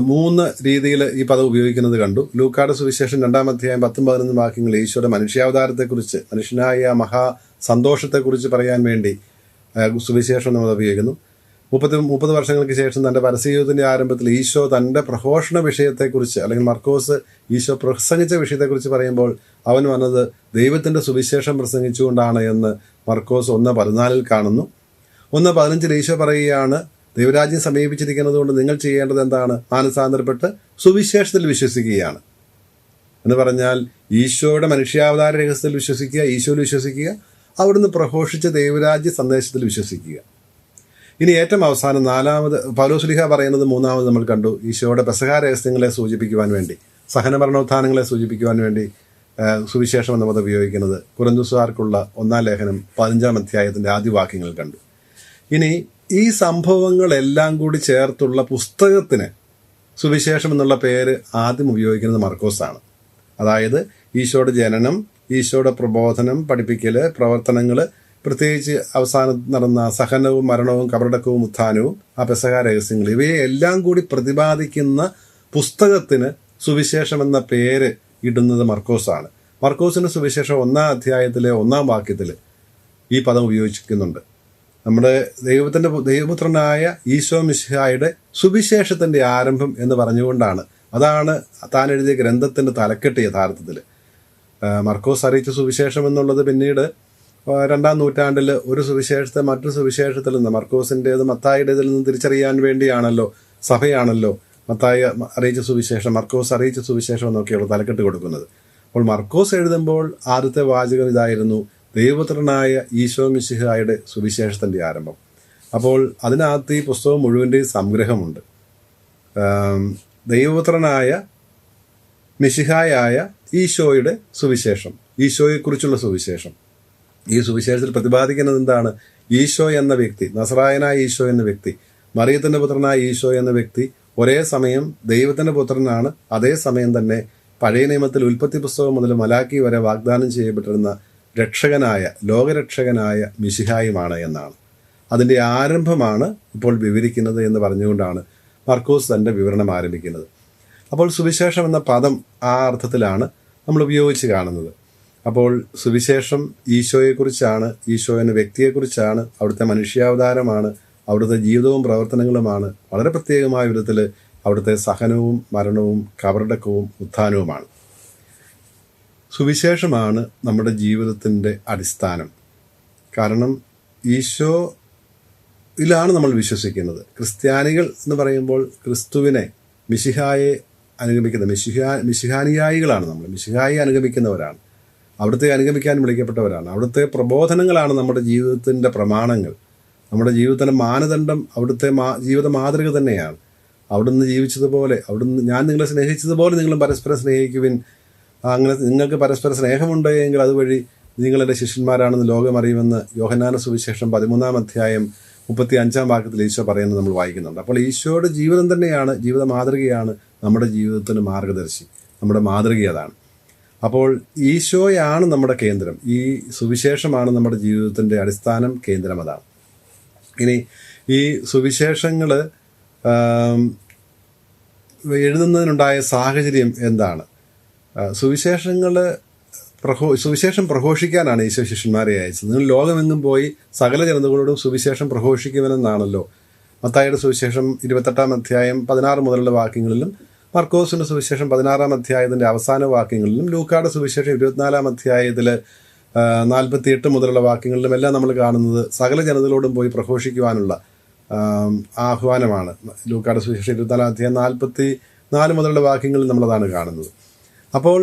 Speaker 2: 3 രീതിയിൽ ഈ പദം ഉപയോഗിക്കുന്നത് കണ്ടു. ലൂക്കായുടെ സുവിശേഷം 2-ാം അധ്യായം 10-11 വാക്യങ്ങൾ ഈശോയുടെ മനുഷ്യാവതാരത്തെക്കുറിച്ച്, മനുഷ്യനായ മഹാ സന്തോഷത്തെക്കുറിച്ച് പറയാൻ വേണ്ടി സുവിശേഷം നമ്മൾ ഉപയോഗിക്കുന്നു. 30 വർഷങ്ങൾക്ക് ശേഷം തൻ്റെ പരസ്യജീവിതത്തിൻ്റെ ആരംഭത്തിൽ ഈശോ തൻ്റെ പ്രഘോഷണ വിഷയത്തെക്കുറിച്ച്, അല്ലെങ്കിൽ മർക്കോസ് ഈശോ പ്രസംഗിച്ച വിഷയത്തെക്കുറിച്ച് പറയുമ്പോൾ അവൻ വന്നത് ദൈവത്തിൻ്റെ സുവിശേഷം പ്രസംഗിച്ചുകൊണ്ടാണ് എന്ന് മർക്കോസ് 1:14 കാണുന്നു. 1:15 ഈശോ പറയുകയാണ്, ദൈവരാജ്യം സമീപിച്ചിരിക്കുന്നത് കൊണ്ട് നിങ്ങൾ ചെയ്യേണ്ടത് എന്താണ്? മാനസാന്തരപ്പെട്ട് സുവിശേഷത്തിൽ വിശ്വസിക്കുകയാണ് എന്ന് പറഞ്ഞാൽ ഈശോയുടെ മനുഷ്യാവതാര രഹസ്യത്തിൽ വിശ്വസിക്കുക, ഈശോയിൽ വിശ്വസിക്കുക, അവിടുന്ന് പ്രഘോഷിച്ച ദൈവരാജ്യ സന്ദേശത്തിൽ വിശ്വസിക്കുക. ഇനി ഏറ്റവും അവസാനം 4-ാമത് പൗലോസ്ലീഹ പറയുന്നത് 3-ാമത് നമ്മൾ കണ്ടു. ഈശോയുടെ പെസഹ രഹസ്യങ്ങളെ സൂചിപ്പിക്കുവാൻ വേണ്ടി, സഹനമരണോത്ഥാനങ്ങളെ സൂചിപ്പിക്കുവാൻ വേണ്ടി സുവിശേഷം എന്ന പദം ഉപയോഗിക്കുന്നത് കൊരിന്തോസുകാർക്കുള്ള 1-ാം ലേഖനം 15-ാം അധ്യായത്തിൻ്റെ ആദ്യ വാക്യങ്ങൾ കണ്ടു. ഇനി ഈ സംഭവങ്ങളെല്ലാം കൂടി ചേർത്തുള്ള പുസ്തകത്തിന് സുവിശേഷം എന്നുള്ള പേര് ആദ്യം ഉപയോഗിക്കുന്നത് മർക്കോസാണ്. അതായത് ഈശോയുടെ ജനനം, ഈശോയുടെ പ്രബോധനം, പഠിപ്പിക്കൽ, പ്രവർത്തനങ്ങൾ, പ്രത്യേകിച്ച് അവസാനം നടന്ന സഹനവും മരണവും കബറടക്കവും ഉത്ഥാനവും ആ പെസഹ രഹസ്യങ്ങൾ, ഇവയെ എല്ലാം കൂടി പ്രതിപാദിക്കുന്ന പുസ്തകത്തിന് സുവിശേഷം എന്ന പേര് ഇടുന്നത് മർക്കോസാണ്. മർക്കോസിൻ്റെ സുവിശേഷം 1-ാം അധ്യായത്തിലെ 1-ാം വാക്യത്തിൽ ഈ പദം ഉപയോഗിക്കുന്നുണ്ട്. നമ്മുടെ ദൈവപുത്രനായ ഈശോ മിശിഹായുടെ സുവിശേഷത്തിൻ്റെ ആരംഭം എന്ന് പറഞ്ഞുകൊണ്ടാണ്. അതാണ് താൻ എഴുതിയ ഗ്രന്ഥത്തിൻ്റെ തലക്കെട്ട്. യഥാർത്ഥത്തിൽ മർക്കോസ് അറിയിച്ച സുവിശേഷം എന്നുള്ളത് പിന്നീട് 2-ാം നൂറ്റാണ്ടിൽ ഒരു സുവിശേഷത്തെ മറ്റൊരു സുവിശേഷത്തിൽ നിന്ന്, മർക്കോസിൻ്റേത് മത്തായിയുടേതിൽ നിന്ന് തിരിച്ചറിയാൻ വേണ്ടിയാണല്ലോ, സഭയാണല്ലോ മത്തായി അറിയിച്ച സുവിശേഷം, മർക്കോസ് അറിയിച്ച സുവിശേഷം എന്നൊക്കെയുള്ള തലക്കെട്ട് കൊടുക്കുന്നത്. അപ്പോൾ മർക്കോസ് എഴുതുമ്പോൾ ആദ്യത്തെ വാചകം ഇതായിരുന്നു, ദൈവപുത്രനായ ഈശോ മിശിഹായുടെ സുവിശേഷത്തിൻ്റെ ആരംഭം. അപ്പോൾ അതിനകത്ത് ഈ പുസ്തകം മുഴുവൻ്റെയും സംഗ്രഹമുണ്ട്. ദൈവപുത്രനായ മിശിഹായായ ഈശോയുടെ സുവിശേഷം, ഈശോയെക്കുറിച്ചുള്ള സുവിശേഷം. ഈ സുവിശേഷത്തിൽ പ്രതിപാദിക്കുന്നത് എന്താണ്? ഈശോ എന്ന വ്യക്തി, നസറായനായ ഈശോ എന്ന വ്യക്തി, മറിയത്തിൻ്റെ പുത്രനായ ഈശോ എന്ന വ്യക്തി ഒരേ സമയം ദൈവത്തിൻ്റെ പുത്രനാണ്, അതേസമയം തന്നെ പഴയ നിയമത്തിൽ ഉൽപ്പത്തി പുസ്തകം മുതൽ മലാക്കി വരെ വാഗ്ദാനം ചെയ്യപ്പെട്ടിരുന്ന രക്ഷകനായ, ലോകരക്ഷകനായ മിശിഹായുമാണ് എന്നാണ്. അതിൻ്റെ ആരംഭമാണ് ഇപ്പോൾ വിവരിക്കുന്നത് എന്ന് പറഞ്ഞുകൊണ്ടാണ് മർക്കോസ് തൻ്റെ വിവരണം ആരംഭിക്കുന്നത്. അപ്പോൾ സുവിശേഷം എന്ന പദം ആ അർത്ഥത്തിലാണ് നമ്മൾ ഉപയോഗിച്ച് കാണുന്നത്. അപ്പോൾ സുവിശേഷം ഈശോയെക്കുറിച്ചാണ്, ഈശോ എന്ന വ്യക്തിയെക്കുറിച്ചാണ്, അവിടുത്തെ മനുഷ്യാവതാരമാണ്, അവിടുത്തെ ജീവിതവും പ്രവർത്തനങ്ങളുമാണ്, വളരെ പ്രത്യേകമായ വിധത്തിൽ അവിടുത്തെ സഹനവും മരണവും കബറടക്കവും ഉത്ഥാനവുമാണ്. സുവിശേഷമാണ് നമ്മുടെ ജീവിതത്തിൻ്റെ അടിസ്ഥാനം. കാരണം ഈശോയിലാണ് നമ്മൾ വിശ്വസിക്കുന്നത്. ക്രിസ്ത്യാനികൾ എന്ന് പറയുമ്പോൾ ക്രിസ്തുവിനെ, മിശിഹായെ അനുഗമിക്കുന്ന മിശിഹാനിയായികളാണ് നമ്മൾ. മിശിഹായെ അനുഗമിക്കുന്നവരാണ്, അവിടുത്തെ അനുഗമിക്കാൻ വിളിക്കപ്പെട്ടവരാണ്. അവിടുത്തെ പ്രബോധനങ്ങളാണ് നമ്മുടെ ജീവിതത്തിൻ്റെ പ്രമാണങ്ങൾ, നമ്മുടെ ജീവിതത്തിൻ്റെ മാനദണ്ഡം. അവിടുത്തെ ജീവിത മാതൃക തന്നെയാണ്. അവിടുന്ന് ജീവിച്ചതുപോലെ, അവിടുന്ന് ഞാൻ നിങ്ങളെ സ്നേഹിച്ചതുപോലെ നിങ്ങളും പരസ്പരം സ്നേഹിക്കുവിൻ, അങ്ങനെ നിങ്ങൾക്ക് പരസ്പര സ്നേഹമുണ്ട് എങ്കിൽ അതുവഴി നിങ്ങളെൻ്റെ ശിഷ്യന്മാരാണെന്ന് ലോകം അറിയുമെന്ന് യോഹന്നാന സുവിശേഷം 13-ാം അധ്യായം 35-ാം വാക്യത്തിൽ ഈശോ പറയുന്നത് നമ്മൾ വായിക്കുന്നുണ്ട്. അപ്പോൾ ഈശോയുടെ ജീവിതം തന്നെയാണ്, ജീവിത മാതൃകയാണ് നമ്മുടെ ജീവിതത്തിന് മാർഗദർശി, നമ്മുടെ മാതൃക അതാണ്. അപ്പോൾ ഈശോയാണ് നമ്മുടെ കേന്ദ്രം, ഈ സുവിശേഷമാണ് നമ്മുടെ ജീവിതത്തിൻ്റെ അടിസ്ഥാനം, കേന്ദ്രം അതാണ്. ഇനി ഈ സുവിശേഷങ്ങൾ എഴുതുന്നതിനുണ്ടായ സാഹചര്യം എന്താണ്? സുവിശേഷം പ്രഘോഷിക്കാനാണ് ഈശോ ശിഷ്യന്മാരെ അയച്ചത്. നിങ്ങൾ ലോകമെങ്ങും പോയി സകല ജനതകളോടും സുവിശേഷം പ്രഘോഷിക്കുമെന്നാണല്ലോ മത്തായിയുടെ സുവിശേഷം 28-ാം അധ്യായം 16 മുതലുള്ള വാക്യങ്ങളിലും, മർക്കോസിൻ്റെ സുവിശേഷം 16-ാം അധ്യായത്തിൻ്റെ അവസാന വാക്യങ്ങളിലും, ലൂക്കായുടെ സുവിശേഷം 24-ാം അധ്യായത്തിൽ 48 മുതലുള്ള വാക്യങ്ങളിലും എല്ലാം നമ്മൾ കാണുന്നത് സകല ജനതകളോടും പോയി പ്രഘോഷിക്കുവാനുള്ള ആഹ്വാനമാണ്. ലൂക്കായുടെ സുവിശേഷം 24-ാം അധ്യായം 44 മുതലുള്ള വാക്യങ്ങളിൽ നമ്മളതാണ് കാണുന്നത്. അപ്പോൾ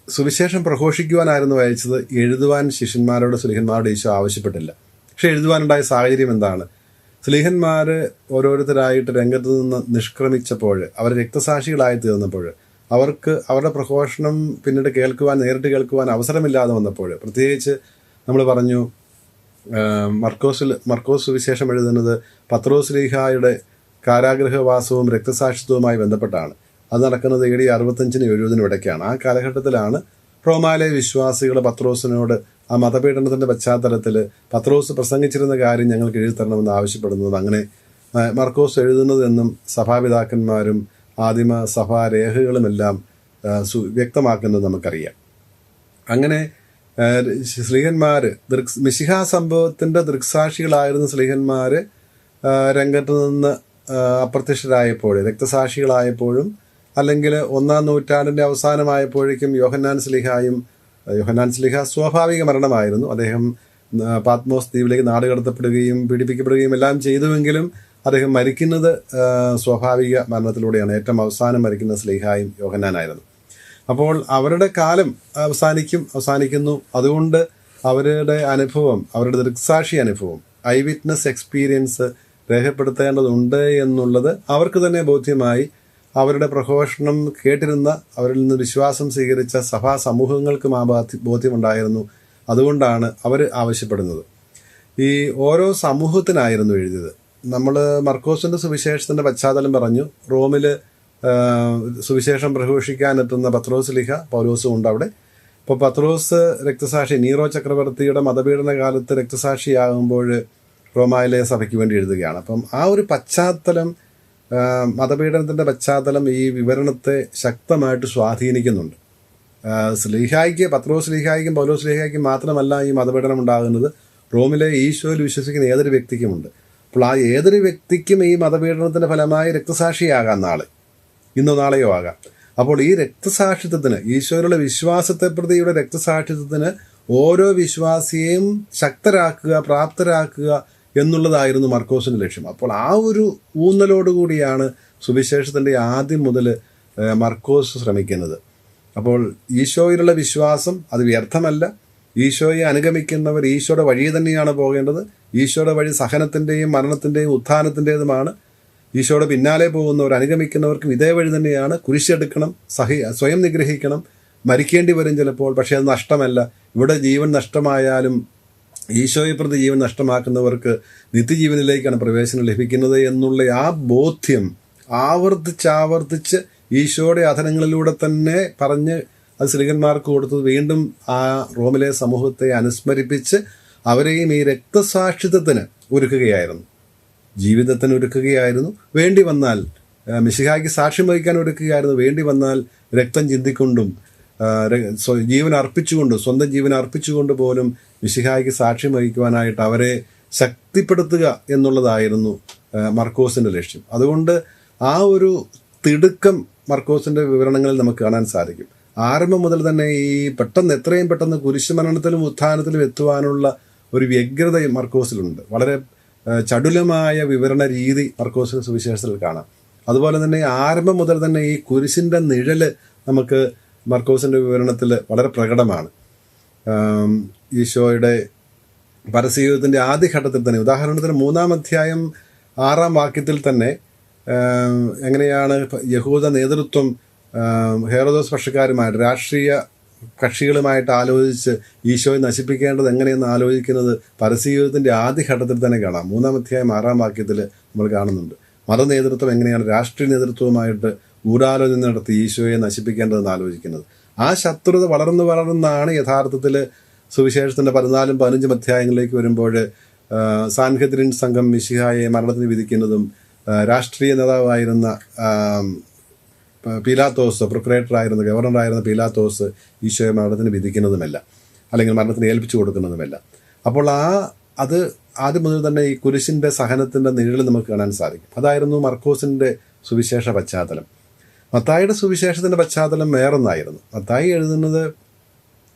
Speaker 2: സുവിശേഷം പ്രഘോഷിക്കുവാനായിരുന്നു അയച്ചത്, എഴുതുവാൻ ശിഷ്യന്മാരോട് സ്ലീഹന്മാരോട് ഈശോ ആവശ്യപ്പെട്ടില്ല. പക്ഷെ എഴുതുവാനുണ്ടായ സാഹചര്യം എന്താണ്? സ്ലീഹന്മാർ ഓരോരുത്തരായിട്ട് രംഗത്ത് നിന്ന് നിഷ്ക്രമിച്ചപ്പോൾ, അവർ രക്തസാക്ഷികളായി തീർന്നപ്പോൾ, അവർക്ക് അവരുടെ പ്രഘോഷണം പിന്നീട് നേരിട്ട് കേൾക്കുവാൻ അവസരമില്ലാതെ വന്നപ്പോൾ, പ്രത്യേകിച്ച് നമ്മൾ പറഞ്ഞു മർക്കോസ് സുവിശേഷം എഴുതുന്നത് പത്രോസ് ലീഹായുടെ കാരാഗൃഹവാസവും രക്തസാക്ഷിത്വവുമായി ബന്ധപ്പെട്ടാണ്. അത് നടക്കുന്നത് AD 65-നും 70-നും ഇടയ്ക്കാണ്. ആ കാലഘട്ടത്തിലാണ് റോമായിലെ വിശ്വാസികൾ പത്രോസിനോട് ആ മതപീഡനത്തിൻ്റെ പശ്ചാത്തലത്തിൽ പത്രോസ് പ്രസംഗിച്ചിരുന്ന കാര്യം ഞങ്ങൾക്ക് എഴുതി തരണമെന്ന് ആവശ്യപ്പെടുന്നത്. അങ്ങനെ മർക്കോസ് എഴുതുന്നതെന്നും സഭാപിതാക്കന്മാരും ആദിമ സഭാരേഖകളുമെല്ലാം വ്യക്തമാക്കുന്നത് നമുക്കറിയാം. അങ്ങനെ സ്ലീഹന്മാർ മിശിഹാ സംഭവത്തിൻ്റെ ദൃക്സാക്ഷികളായിരുന്ന സ്ലീഹന്മാർ രംഗത്ത് നിന്ന് അപ്രത്യക്ഷരായപ്പോൾ, രക്തസാക്ഷികളായപ്പോഴും, അല്ലെങ്കിൽ 1-ാം നൂറ്റാണ്ടിൻ്റെ അവസാനമായപ്പോഴേക്കും യോഹന്നാൻ സ്ലീഹ സ്വാഭാവിക മരണമായിരുന്നു. അദ്ദേഹം പാത്മോസ് ദ്വീപിലേക്ക് നാടുകടത്തപ്പെടുകയും പീഡിപ്പിക്കപ്പെടുകയും എല്ലാം ചെയ്തുവെങ്കിലും അദ്ദേഹം മരിക്കുന്നത് സ്വാഭാവിക മരണത്തിലൂടെയാണ്. ഏറ്റവും അവസാനം മരിക്കുന്ന സ്ലീഹായും യോഹന്നാനായിരുന്നു. അപ്പോൾ അവരുടെ കാലം അവസാനിക്കുന്നു. അതുകൊണ്ട് അവരുടെ അനുഭവം, അവരുടെ ദൃക്സാക്ഷി അനുഭവം, ഐ വിറ്റ്നസ് എക്സ്പീരിയൻസ് രേഖപ്പെടുത്തേണ്ടതുണ്ട് എന്നുള്ളത് അവർക്ക് തന്നെ ബോധ്യമായി. അവരുടെ പ്രഘോഷണം കേട്ടിരുന്ന, അവരിൽ നിന്ന് വിശ്വാസം സ്വീകരിച്ച സഭാ സമൂഹങ്ങൾക്കും ആ ബോധ്യമുണ്ടായിരുന്നു. അതുകൊണ്ടാണ് അവർ ആവശ്യപ്പെടുന്നത്. ഈ ഓരോ സമൂഹത്തിനായിരുന്നു എഴുതിയത്. നമ്മൾ മർക്കോസിൻ്റെ സുവിശേഷത്തിൻ്റെ പശ്ചാത്തലം പറഞ്ഞു. റോമിൽ സുവിശേഷം പ്രഘോഷിക്കാനെത്തുന്ന പത്രോസ് ലീഹ, പൗലോസും ഉണ്ട് അവിടെ. ഇപ്പോൾ പത്രോസ് രക്തസാക്ഷി, നീറോ ചക്രവർത്തിയുടെ മതപീഡന കാലത്ത് രക്തസാക്ഷിയാകുമ്പോൾ റോമായിലെ സഭയ്ക്ക് വേണ്ടി എഴുതുകയാണ്. അപ്പം ആ ഒരു പശ്ചാത്തലം, മതപീഡനത്തിൻ്റെ പശ്ചാത്തലം ഈ വിവരണത്തെ ശക്തമായിട്ട് സ്വാധീനിക്കുന്നുണ്ട്. പത്രോസ് ലീഹായ്ക്കും പൗലോസ് ലീഹായ്ക്കും മാത്രമല്ല ഈ മതപീഡനം ഉണ്ടാകുന്നത്, റോമിലെ ഈശോയിൽ വിശ്വസിക്കുന്ന ഏതൊരു വ്യക്തിക്കുമുണ്ട്. അപ്പോൾ ആ ഏതൊരു വ്യക്തിക്കും ഈ മതപീഡനത്തിൻ്റെ ഫലമായി രക്തസാക്ഷിയാകാം, ഇന്നോ നാളെയോ ആകാം. അപ്പോൾ ഈ രക്തസാക്ഷിത്വത്തിന്, ഈശോയിലുള്ള വിശ്വാസത്തെ പ്രതിയുടെ രക്തസാക്ഷിത്വത്തിന് ഓരോ വിശ്വാസിയെയും ശക്തരാക്കുക, പ്രാപ്തരാക്കുക എന്നുള്ളതായിരുന്നു മർക്കോസിൻ്റെ ലക്ഷ്യം. അപ്പോൾ ആ ഒരു ഊന്നലോടുകൂടിയാണ് സുവിശേഷത്തിൻ്റെ ആദ്യം മുതൽ മർക്കോസ് ശ്രമിക്കുന്നത്. അപ്പോൾ ഈശോയിലുള്ള വിശ്വാസം അത് വ്യർത്ഥമല്ല. ഈശോയെ അനുഗമിക്കുന്നവർ ഈശോയുടെ വഴി തന്നെയാണ് പോകേണ്ടത്. ഈശോയുടെ വഴി സഹനത്തിൻ്റെയും മരണത്തിൻ്റെയും ഉത്ഥാനത്തിൻ്റെതുമാണ്. ഈശോയുടെ പിന്നാലെ പോകുന്നവർ, അനുഗമിക്കുന്നവർക്കും ഇതേ വഴി തന്നെയാണ്. കുരിശെടുക്കണം, സ്വയം നിഗ്രഹിക്കണം, മരിക്കേണ്ടി വരും ചിലപ്പോൾ. പക്ഷേ അത് നഷ്ടമല്ല. ഇവിടെ ജീവൻ നഷ്ടമായാലും ഈശോയെ പ്രതി ജീവൻ നഷ്ടമാക്കുന്നവർക്ക് നിത്യജീവനിലേക്കാണ് പ്രവേശനം ലഭിക്കുന്നത് എന്നുള്ള ആ ബോധ്യം ആവർത്തിച്ച് ഈശോയുടെ അധരങ്ങളിലൂടെ തന്നെ പറഞ്ഞ് അത് സ്ത്രീകന്മാർക്ക് കൊടുത്തത് വീണ്ടും ആ റോമിലെ സമൂഹത്തെ അനുസ്മരിപ്പിച്ച് അവരെയും ഈ രക്തസാക്ഷിത്വത്തിന് ഒരുക്കുകയായിരുന്നു, ജീവിതത്തിന് ഒരുക്കുകയായിരുന്നു. വേണ്ടി വന്നാൽ മിശിഹായ്ക്ക് സാക്ഷ്യം വഹിക്കാൻ ഒരുക്കുകയായിരുന്നു. വേണ്ടി വന്നാൽ രക്തം ചിന്തിക്കൊണ്ടും ജീവൻ അർപ്പിച്ചുകൊണ്ടും, സ്വന്തം ജീവൻ അർപ്പിച്ചുകൊണ്ട് പോലും മിശിഹായ്ക്ക് സാക്ഷ്യം വഹിക്കുവാനായിട്ട് അവരെ ശക്തിപ്പെടുത്തുക എന്നുള്ളതായിരുന്നു മർക്കോസിൻ്റെ ലക്ഷ്യം. അതുകൊണ്ട് ആ ഒരു തിടുക്കം മർക്കോസിൻ്റെ വിവരണങ്ങളിൽ നമുക്ക് കാണാൻ സാധിക്കും. ആരംഭം മുതൽ തന്നെ ഈ എത്രയും പെട്ടെന്ന് കുരിശുമരണത്തിലും ഉത്ഥാനത്തിലും എത്തുവാനുള്ള ഒരു വ്യഗ്രത മർക്കോസിലുണ്ട്. വളരെ ചടുലമായ വിവരണ രീതി മർക്കോസിൻ്റെ സുവിശേഷത്തിൽ കാണാം. അതുപോലെ തന്നെ ആരംഭം മുതൽ തന്നെ ഈ കുരിശിൻ്റെ നിഴല് നമുക്ക് മർക്കോസിൻ്റെ വിവരണത്തിൽ വളരെ പ്രകടമാണ്. ഈശോയുടെ പരസ്യജീവിതത്തിൻ്റെ ആദ്യഘട്ടത്തിൽ തന്നെ, ഉദാഹരണത്തിന് 3-ാം അധ്യായം 6-ാം വാക്യത്തിൽ തന്നെ എങ്ങനെയാണ് യഹൂദ നേതൃത്വം ഹെരോദോസ് പക്ഷക്കാരുമായിട്ട്, രാഷ്ട്രീയ കക്ഷികളുമായിട്ട് ആലോചിച്ച് ഈശോയെ നശിപ്പിക്കേണ്ടത് എങ്ങനെയെന്ന് ആലോചിക്കുന്നത് പരസ്യജീവിതത്തിൻ്റെ ആദ്യഘട്ടത്തിൽ തന്നെ കാണാം. 3-ാം അധ്യായം 6-ാം വാക്യത്തിൽ നമ്മൾ കാണുന്നുണ്ട്. മതനേതൃത്വം എങ്ങനെയാണ് രാഷ്ട്രീയ നേതൃത്വവുമായിട്ട് ഗൂഢാലോചന നടത്തി ഈശോയെ നശിപ്പിക്കേണ്ടതെന്ന് ആലോചിക്കുന്നത്. ആ ശത്രുത വളർന്നാണ് യഥാർത്ഥത്തിൽ സുവിശേഷത്തിൻ്റെ 14-15 അധ്യായങ്ങളിലേക്ക് വരുമ്പോൾ സാൻഹെദ്രിൻ സംഘം മിശിഹായെ മരണത്തിന് വിധിക്കുന്നതും രാഷ്ട്രീയ നേതാവായിരുന്ന പീലാത്തോസ്, പ്രൊക്രേറ്ററായിരുന്ന, ഗവർണറായിരുന്ന പീലാത്തോസ് ഈശോയെ മരണത്തിന് വിധിക്കുന്നതുമല്ല, അല്ലെങ്കിൽ മരണത്തിന് ഏൽപ്പിച്ചു കൊടുക്കുന്നതുമല്ല. അപ്പോൾ അത് ആദ്യം മുതൽ തന്നെ ഈ കുരിശിൻ്റെ സഹനത്തിൻ്റെ നിഴൽ നമുക്ക് കാണാൻ സാധിക്കും. അതായിരുന്നു മർക്കോസിൻ്റെ സുവിശേഷ പശ്ചാത്തലം. മത്തായിയുടെ സുവിശേഷത്തിൻ്റെ പശ്ചാത്തലം വേറൊന്നായിരുന്നു. മത്തായി എഴുതുന്നത്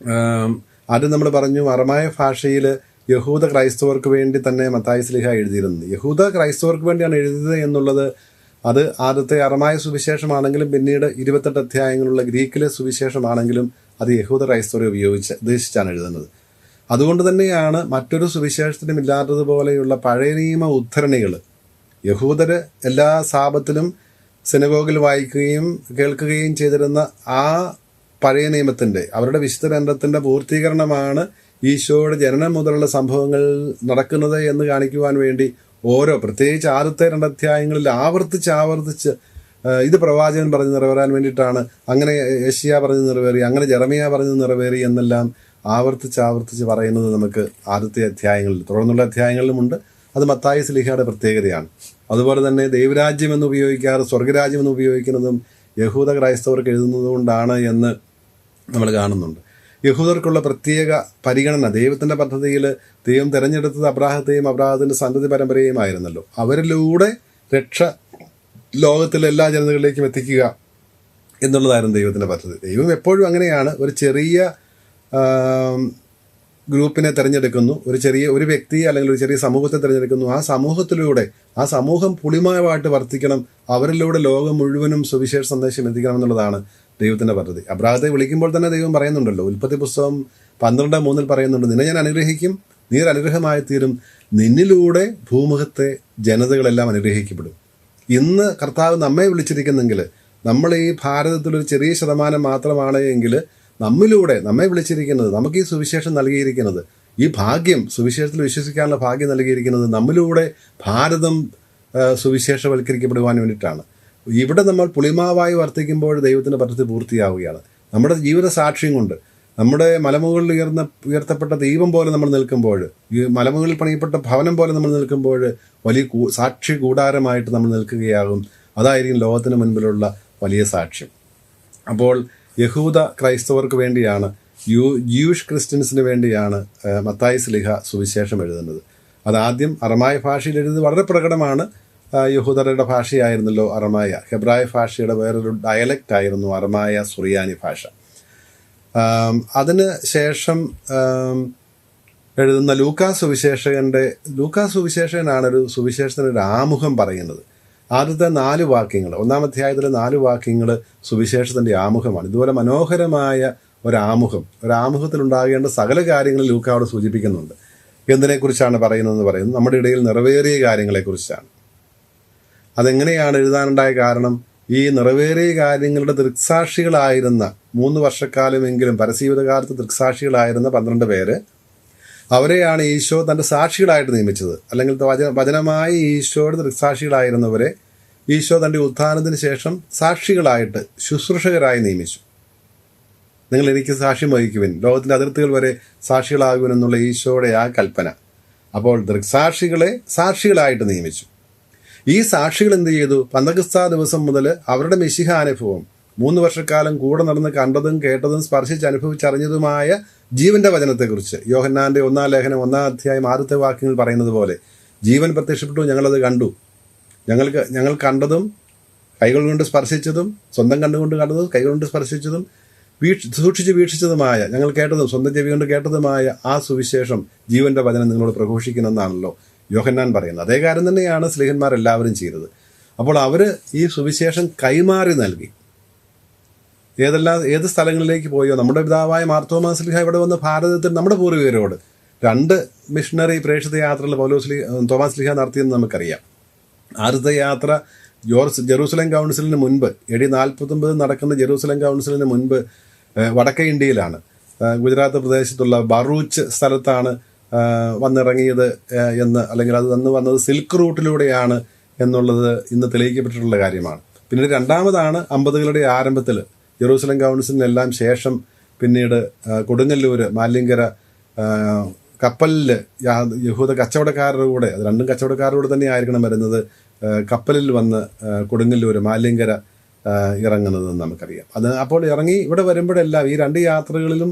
Speaker 2: ആദ്യം നമ്മൾ പറഞ്ഞു അറമായ ഭാഷയിൽ യഹൂദ ക്രൈസ്തവർക്ക് വേണ്ടി തന്നെ മത്തായി ശ്ലീഹ എഴുതിയിരുന്നത്. യഹൂദ ക്രൈസ്തവർക്ക് വേണ്ടിയാണ് എഴുതിയത് എന്നുള്ളത് അത് ആദ്യത്തെ അറമായ സുവിശേഷമാണെങ്കിലും പിന്നീട് 28 അധ്യായങ്ങളുള്ള ഗ്രീക്കിലെ സുവിശേഷമാണെങ്കിലും അത് യഹൂദ ക്രൈസ്തവരെ ഉദ്ദേശിച്ചാണ് എഴുതുന്നത്. അതുകൊണ്ട് തന്നെയാണ് മറ്റൊരു സുവിശേഷത്തിനും ഇല്ലാത്തതുപോലെയുള്ള പഴയ നിയമ ഉദ്ധരണികൾ യഹൂദര് എല്ലാ സാബത്തിലും സിനഗോഗിൽ വായിക്കുകയും കേൾക്കുകയും ചെയ്തിരുന്ന ആ പഴയ നിയമത്തിൻ്റെ, അവരുടെ വിശുദ്ധ ഗ്രന്ഥത്തിൻ്റെ പൂർത്തീകരണമാണ് ഈശോയുടെ ജനനം മുതലുള്ള സംഭവങ്ങൾ നടക്കുന്നത് എന്ന് കാണിക്കുവാൻ വേണ്ടി പ്രത്യേകിച്ച് ആദ്യത്തെ 2 അധ്യായങ്ങളിൽ ആവർത്തിച്ച് ഇത് പ്രവാചകൻ പറഞ്ഞ് നിറവേറാൻ വേണ്ടിയിട്ടാണ്, അങ്ങനെ യെശയ്യാ പറഞ്ഞ് നിറവേറി, അങ്ങനെ ജെറമിയ പറഞ്ഞ് നിറവേറി എന്നെല്ലാം ആവർത്തിച്ച് പറയുന്നത് നമുക്ക് ആദ്യത്തെ അധ്യായങ്ങളിൽ, തുടർന്നുള്ള അധ്യായങ്ങളിലുമുണ്ട്. അത് മത്തായി ശ്ലീഹയുടെ പ്രത്യേകതയാണ്. അതുപോലെ തന്നെ ദൈവരാജ്യം എന്ന് ഉപയോഗിക്കാറ് സ്വർഗരാജ്യം എന്ന് ഉപയോഗിക്കുന്നതും യഹൂദ ക്രൈസ്തവർക്ക് എഴുതുന്നത് കൊണ്ടാണ് എന്ന് നമ്മൾ കാണുന്നുണ്ട്. യഹൂദർക്കുള്ള പ്രത്യേക പരിഗണന, ദൈവത്തിൻ്റെ പദ്ധതിയിൽ ദൈവം തിരഞ്ഞെടുത്തത് അബ്രാഹത്തെയും അബ്രാഹത്തിൻ്റെ സന്തതി പരമ്പരയുമായിരുന്നല്ലോ. അവരിലൂടെ രക്ഷ ലോകത്തിലെ എല്ലാ ജനതകളിലേക്കും എത്തിക്കുക എന്നുള്ളതായിരുന്നു ദൈവത്തിൻ്റെ പദ്ധതി. ദൈവം എപ്പോഴും അങ്ങനെയാണ്. ഒരു ചെറിയ ഗ്രൂപ്പിനെ തിരഞ്ഞെടുക്കുന്നു, ഒരു വ്യക്തിയെ അല്ലെങ്കിൽ ഒരു ചെറിയ സമൂഹത്തെ തിരഞ്ഞെടുക്കുന്നു. ആ സമൂഹത്തിലൂടെ ആ സമൂഹം പുളിമയമായിട്ട് വർത്തിക്കണം, അവരിലൂടെ ലോകം മുഴുവനും സുവിശേഷ സന്ദേശം എത്തിക്കണം എന്നുള്ളതാണ് ദൈവത്തിൻ്റെ പദ്ധതി. അബ്രാഹത്തെ വിളിക്കുമ്പോൾ തന്നെ ദൈവം പറയുന്നുണ്ടല്ലോ, ഉൽപ്പത്തി പുസ്തകം 12:3 പറയുന്നുണ്ട്, നിന്നെ ഞാൻ അനുഗ്രഹിക്കും, നീ ഒരു അനുഗ്രഹമായി തീരും, നിന്നിലൂടെ ഭൂമുഖത്തെ ജനതകളെല്ലാം അനുഗ്രഹിക്കപ്പെടും. ഇന്ന് കർത്താവ് നമ്മെ വിളിച്ചിരിക്കുന്നെങ്കിൽ, നമ്മൾ ഈ ഭാരതത്തിലൊരു ചെറിയ ശതമാനം മാത്രമാണ് എങ്കിൽ, നമ്മിലൂടെ നമ്മെ വിളിച്ചിരിക്കുന്നത്, നമുക്ക് ഈ സുവിശേഷം നൽകിയിരിക്കുന്നത്, ഈ ഭാഗ്യം, സുവിശേഷത്തിൽ വിശ്വസിക്കാനുള്ള ഭാഗ്യം നൽകിയിരിക്കുന്നത് നമ്മിലൂടെ ഭാരതം സുവിശേഷവൽക്കരിക്കപ്പെടുവാൻ വേണ്ടിയിട്ടാണ്. ഇവിടെ നമ്മൾ പുളിമാവായി വർത്തിക്കുമ്പോൾ ദൈവത്തിൻ്റെ പദ്ധതി പൂർത്തിയാവുകയാണ്. നമ്മുടെ ജീവിത സാക്ഷ്യം കൊണ്ട്, നമ്മുടെ മലമുകളിൽ ഉയർത്തപ്പെട്ട ദൈവം പോലെ നമ്മൾ നിൽക്കുമ്പോൾ, ഈ മലമുകളിൽ പണിയപ്പെട്ട ഭവനം പോലെ നമ്മൾ നിൽക്കുമ്പോൾ വലിയ സാക്ഷി കൂടാരമായിട്ട് നമ്മൾ നിൽക്കുകയാകും. അതായിരിക്കും ലോകത്തിന് മുൻപിലുള്ള വലിയ സാക്ഷ്യം. അപ്പോൾ യഹൂദ ക്രൈസ്തവർക്ക് വേണ്ടിയാണ്, ജൂയിഷ് ക്രിസ്ത്യൻസിന് വേണ്ടിയാണ് മത്തായി ശ്ലീഹ സുവിശേഷം എഴുതുന്നത്. അതാദ്യം അറമായ ഭാഷയിൽ എഴുതുന്നത് വളരെ പ്രകടമാണ്. യഹൂദരുടെ ഭാഷയായിരുന്നല്ലോ അറമായ. ഹെബ്രായ ഭാഷയുടെ വേറൊരു ഡയലക്റ്റ് ആയിരുന്നു അറമായ സുറിയാനി ഭാഷ. അതിന് ശേഷം എഴുതുന്ന ലൂക്കാ സുവിശേഷകനാണ് ഒരു സുവിശേഷത്തിനൊരു ആമുഖം പറയുന്നത്. ആദ്യത്തെ 4 വാക്യങ്ങൾ, 1-ാം അധ്യായത്തിലെ 4 വാക്യങ്ങൾ സുവിശേഷത്തിൻ്റെ ആമുഖമാണ്. ഇതുപോലെ മനോഹരമായ ഒരാമുഖത്തിലുണ്ടാകേണ്ട സകല കാര്യങ്ങളും ലൂക്ക അവിടെ സൂചിപ്പിക്കുന്നുണ്ട്. എന്തിനെക്കുറിച്ചാണ് പറയുന്നതെന്ന് പറയുന്നത് നമ്മുടെ ഇടയിൽ നിറവേറിയ കാര്യങ്ങളെക്കുറിച്ചാണ്. അതെങ്ങനെയാണ് എഴുതാനുണ്ടായ കാരണം? ഈ നിറവേറിയ കാര്യങ്ങളുടെ ദൃക്സാക്ഷികളായിരുന്ന 3 വർഷക്കാലമെങ്കിലും പരസ്യജീവിതകാലത്ത് ദൃക്സാക്ഷികളായിരുന്ന 12 പേര്, അവരെയാണ് ഈശോ തൻ്റെ സാക്ഷികളായിട്ട് നിയമിച്ചത്. അല്ലെങ്കിൽ വചനമായി ഈശോയുടെ ദൃക്സാക്ഷികളായിരുന്നവരെ ഈശോ തൻ്റെ ഉത്ഥാനത്തിന് ശേഷം സാക്ഷികളായിട്ട് ശുശ്രൂഷകരായി നിയമിച്ചു. നിങ്ങൾ എനിക്ക് സാക്ഷ്യം വഹിക്കുവിൻ, ലോകത്തിൻ്റെ അതിർത്തികൾ വരെ സാക്ഷികളാകുവിൻ എന്നുള്ള ഈശോയുടെ ആ കൽപ്പന. അപ്പോൾ ദൃക്സാക്ഷികളെ സാക്ഷികളായിട്ട് നിയമിച്ചു. ഈ സാക്ഷികൾ എന്ത് ചെയ്തു? പന്തക്കസ്താ ദിവസം മുതൽ അവരുടെ മിശിഹ അനുഭവം, 3 വർഷക്കാലം കൂടെ നടന്ന് കണ്ടതും കേട്ടതും സ്പർശിച്ച് അനുഭവിച്ചറിഞ്ഞതുമായ ജീവന്റെ വചനത്തെക്കുറിച്ച് യോഹന്നാന്റെ 1-ാം ലേഖനം 1-ാം അധ്യായം 6-ത്തെ വാക്യങ്ങൾ പറയുന്നത് പോലെ ജീവൻ പ്രത്യക്ഷപ്പെട്ടു, ഞങ്ങളത് കണ്ടു. ഞങ്ങൾ കണ്ടതും കൈകൾ കൊണ്ട് സ്പർശിച്ചതും, സ്വന്തം കണ്ടുകൊണ്ട് കണ്ടതും കൈകൾ കൊണ്ട് സ്പർശിച്ചതും സൂക്ഷിച്ച് വീക്ഷിച്ചതുമായ, ഞങ്ങൾ കേട്ടതും സ്വന്തം ചെവി കൊണ്ട് കേട്ടതുമായ ആ സുവിശേഷം ജീവന്റെ വചനം നിങ്ങളോട് പ്രഘോഷിക്കുന്നെന്നാണല്ലോ യോഹന്നാൻ പറയുന്നത്. അതേ കാര്യം തന്നെയാണ് സ്ലീഹന്മാരെല്ലാവരും ചെയ്തത്. അപ്പോൾ അവർ ഈ സുവിശേഷം കൈമാറി നൽകി. ഏത് സ്ഥലങ്ങളിലേക്ക് പോയോ, നമ്മുടെ പിതാവായ മാർത്തോമാ ശ്ലീഹ ഇവിടെ വന്ന് ഭാരതത്തിൽ നമ്മുടെ പൂർവികരോട് 2 മിഷണറി പ്രേക്ഷിത യാത്രകൾ തോമാസ് ശ്ലീഹ നടത്തിയെന്ന് നമുക്കറിയാം. ആദ്യത്തെ യാത്ര ജെറൂസലേം കൗൺസിലിന് മുൻപ്, AD 49 നടക്കുന്ന ജെറൂസലേം കൗൺസിലിന് മുൻപ് വടക്കേ ഇന്ത്യയിലാണ്, ഗുജറാത്ത് പ്രദേശത്തുള്ള ബറൂച്ച് സ്ഥലത്താണ് വന്നിറങ്ങിയത് എന്ന്, അല്ലെങ്കിൽ അത് അന്ന് വന്നത് സിൽക്ക് റൂട്ടിലൂടെയാണ് എന്നുള്ളത് ഇന്ന് തെളിയിക്കപ്പെട്ടിട്ടുള്ള കാര്യമാണ്. പിന്നീട് രണ്ടാമതാണ് 50കളുടെ ആരംഭത്തിൽ ജെറൂസലേം കൗൺസിലിനെല്ലാം ശേഷം പിന്നീട് കൊടുങ്ങല്ലൂർ, മാലിങ്കര കപ്പലിൽ യഹൂദ കച്ചവടക്കാരുടെ കൂടെ, അത് 2 കച്ചവടക്കാരുടെ കൂടെ തന്നെ ആയിരിക്കണം വരുന്നത്, കപ്പലിൽ വന്ന് കൊടുങ്ങല്ലൂർ മാലിങ്കര ഇറങ്ങുന്നതെന്ന് നമുക്കറിയാം. അപ്പോൾ ഇറങ്ങി ഇവിടെ വരുമ്പോഴെല്ലാം ഈ 2 യാത്രകളിലും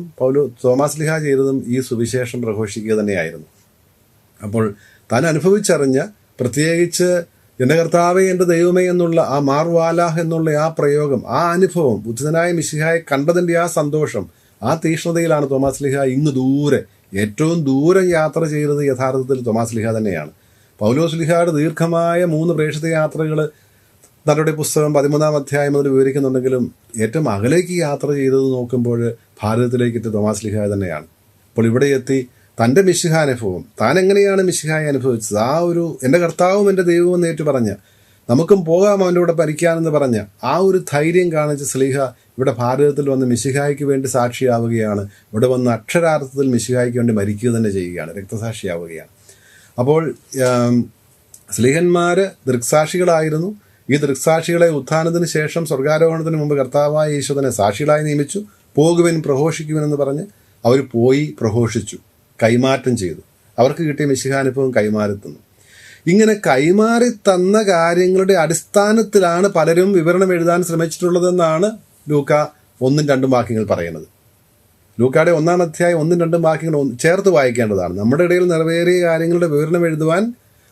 Speaker 2: തോമാസ് ശ്ലീഹ ചെയ്തതും ഈ സുവിശേഷം പ്രഘോഷിക്കുക തന്നെയായിരുന്നു. അപ്പോൾ താൻ അനുഭവിച്ചറിഞ്ഞ, പ്രത്യേകിച്ച് എൻ്റെ കർത്താവേ എൻ്റെ ദൈവമേ എന്നുള്ള ആ മാർവാലാഹ് എന്നുള്ള ആ പ്രയോഗം, ആ അനുഭവം, ഉദ്ധിതനായ മിശിഹായെ കണ്ടതിൻ്റെ ആ സന്തോഷം, ആ തീക്ഷ്ണതയിലാണ് തോമാസ് ശ്ലീഹ ഇങ്ങ് ദൂരെ, ഏറ്റവും ദൂരം യാത്ര ചെയ്തത് യഥാർത്ഥത്തിൽ തോമാസ് ശ്ലീഹ തന്നെയാണ്. പൗലോസ് ശ്ലീഹയുടെ ദീർഘമായ 3 പ്രേക്ഷിത യാത്രകൾ തങ്ങളുടെ പുസ്തകം 13-ാം അധ്യായം മുതൽ വിവരിക്കുന്നുണ്ടെങ്കിലും ഏറ്റവും അകലേക്ക് യാത്ര ചെയ്തത് നോക്കുമ്പോൾ ഭാരതത്തിലേക്ക് എത്തിയ തോമാസ് ശ്ലീഹ തന്നെയാണ്. അപ്പോൾ ഇവിടെ എത്തി തൻ്റെ മിശിഹ അനുഭവം, താൻ എങ്ങനെയാണ് മിശിഹായെ അനുഭവിച്ചത്, ആ ഒരു എൻ്റെ കർത്താവും എൻ്റെ ദൈവവും എന്ന് ഏറ്റു പറഞ്ഞ, നമുക്കും പോകാം അവൻ്റെ കൂടെ ഭരിക്കാനെന്ന് പറഞ്ഞ ആ ഒരു ധൈര്യം കാണിച്ച് ശ്ലീഹ ഇവിടെ ഭാരതത്തിൽ വന്ന് മിശിഹായ്ക്ക് വേണ്ടി സാക്ഷിയാവുകയാണ്. ഇവിടെ വന്ന് അക്ഷരാർത്ഥത്തിൽ മിശിഹായ്ക്ക് വേണ്ടി മരിക്കുക തന്നെ ചെയ്യുകയാണ്, രക്തസാക്ഷിയാവുകയാണ്. അപ്പോൾ ശ്ലീഹന്മാർ ദൃക്സാക്ഷികളായിരുന്നു. ഈ ദൃക്സാക്ഷികളെ ഉത്ഥാനത്തിന് ശേഷം സ്വർഗാരോഹണത്തിന് മുമ്പ് കർത്താവായ ഈശോനെ സാക്ഷികളായി നിയമിച്ചു. പോകുവിൻ പ്രഘോഷിക്കുവിനെന്ന് പറഞ്ഞ് അവർ പോയി പ്രഘോഷിച്ചു, കൈമാറ്റം ചെയ്തു. അവർക്ക് കിട്ടിയ മിശിഹാനുഭവം കൈമാറി തന്നു. ഇങ്ങനെ കൈമാറി തന്ന കാര്യങ്ങളുടെ അടിസ്ഥാനത്തിലാണ് പലരും വിവരണം എഴുതാൻ ശ്രമിച്ചിട്ടുള്ളതെന്നാണ് ലൂക്ക 1-2 വാക്യങ്ങൾ പറയുന്നത്. ലൂക്കയുടെ 1-ാം അധ്യായം 1-2 വാക്യങ്ങൾ ചേർത്ത് വായിക്കേണ്ടതാണ്. നമ്മുടെ ഇടയിൽ നിറവേറിയ കാര്യങ്ങളുടെ വിവരണം എഴുതുവാൻ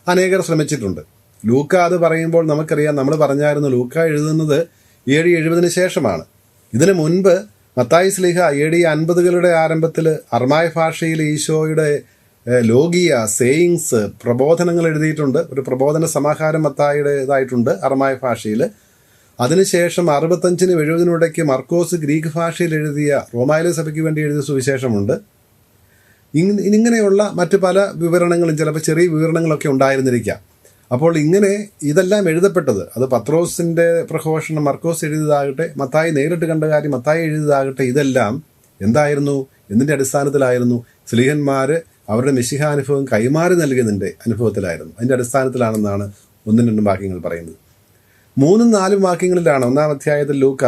Speaker 2: അനേകർ ശ്രമിച്ചിട്ടുണ്ട്. ലൂക്ക അത് പറയുമ്പോൾ നമുക്കറിയാം, നമ്മൾ പറഞ്ഞായിരുന്നു ലൂക്ക എഴുതുന്നത് AD 70 ശേഷമാണ്. ഇതിനു മുൻപ് മത്തായി ശ്ലീഹ AD 50കളുടെ ആരംഭത്തിൽ അർമായ ഭാഷയിൽ ഈശോയുടെ ലോഗിയ, സേയിങ്സ്, പ്രബോധനങ്ങൾ എഴുതിയിട്ടുണ്ട്. ഒരു പ്രബോധന സമാഹാരം മത്തായിയുടേതായിട്ടുണ്ട് അർമായ ഭാഷയിൽ. അതിനുശേഷം 65-നും 70-നും ഇടയ്ക്ക് മർക്കോസ് ഗ്രീക്ക് ഭാഷയിൽ എഴുതിയ റോമായിലെ സഭയ്ക്ക് വേണ്ടി എഴുതിയ സുവിശേഷമുണ്ട്. ഇങ്ങനെയുള്ള മറ്റ് പല വിവരണങ്ങളും, ചിലപ്പോൾ ചെറിയ വിവരണങ്ങളൊക്കെ ഉണ്ടായിരുന്നിരിക്കാം. അപ്പോൾ ഇങ്ങനെ ഇതെല്ലാം എഴുതപ്പെട്ടത്, അത് പത്രോസിൻ്റെ പ്രഘോഷണം മർക്കോസ് എഴുതിയതാകട്ടെ, മത്തായി നേരിട്ട് കണ്ട കാര്യം മത്തായി എഴുതിയതാകട്ടെ, ഇതെല്ലാം എന്തായിരുന്നു, എന്തിൻ്റെ അടിസ്ഥാനത്തിലായിരുന്നു? ശ്ലീഹന്മാർ അവരുടെ മിശിഹാനുഭവം കൈമാറി നൽകിയതിൻ്റെ അനുഭവത്തിലായിരുന്നു. അതിൻ്റെ അടിസ്ഥാനത്തിലാണെന്നാണ് 1-2 വാക്യങ്ങൾ പറയുന്നത്. 3-4 വാക്യങ്ങളിലാണ് 1-ാം അധ്യായത്തിൽ ലൂക്ക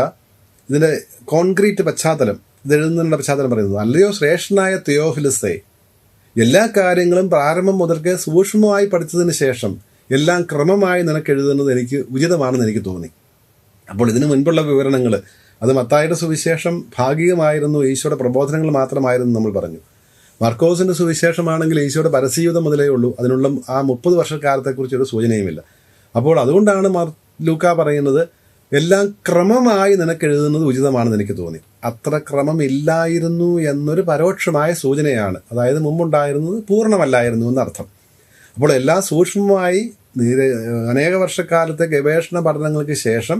Speaker 2: ഇതിൻ്റെ കോൺക്രീറ്റ് പശ്ചാത്തലം, ഇത് എഴുതുന്നതിൻ്റെ പശ്ചാത്തലം പറയുന്നത്. അല്ലയോ ശ്രേഷ്ഠനായ തിയോഫിലിസേ, എല്ലാ കാര്യങ്ങളും പ്രാരംഭം മുതൽക്ക് സൂക്ഷ്മമായി പഠിച്ചതിന് ശേഷം എല്ലാം ക്രമമായി നിനക്ക് എഴുതുന്നത് എനിക്ക് ഉചിതമാണെന്ന് എനിക്ക് തോന്നി. അപ്പോൾ ഇതിനു മുൻപുള്ള വിവരണങ്ങൾ, അത് മത്തായിയുടെ സുവിശേഷം ഭാഗികമായിരുന്നു, ഈശോയുടെ പ്രബോധനങ്ങൾ മാത്രമായിരുന്നു നമ്മൾ പറഞ്ഞു. മർക്കോസിൻ്റെ സുവിശേഷമാണെങ്കിൽ ഈശോയുടെ പരസ്യജീവിതം മുതലേ ഉള്ളൂ, അതിനുള്ള ആ 30 വർഷക്കാലത്തെക്കുറിച്ചൊരു സൂചനയുമില്ല. അപ്പോൾ അതുകൊണ്ടാണ് ലൂക്ക പറയുന്നത് എല്ലാം ക്രമമായി നിനക്ക് എഴുതുന്നത് ഉചിതമാണെന്ന് എനിക്ക് തോന്നി. അത്ര ക്രമമില്ലായിരുന്നു എന്നൊരു പരോക്ഷമായ സൂചനയാണ്. അതായത് മുമ്പുണ്ടായിരുന്നത് പൂർണ്ണമല്ലായിരുന്നു എന്നർത്ഥം. അപ്പോൾ എല്ലാം സൂക്ഷ്മമായി അനേക വർഷക്കാലത്തെ ഗവേഷണ പഠനങ്ങൾക്ക് ശേഷം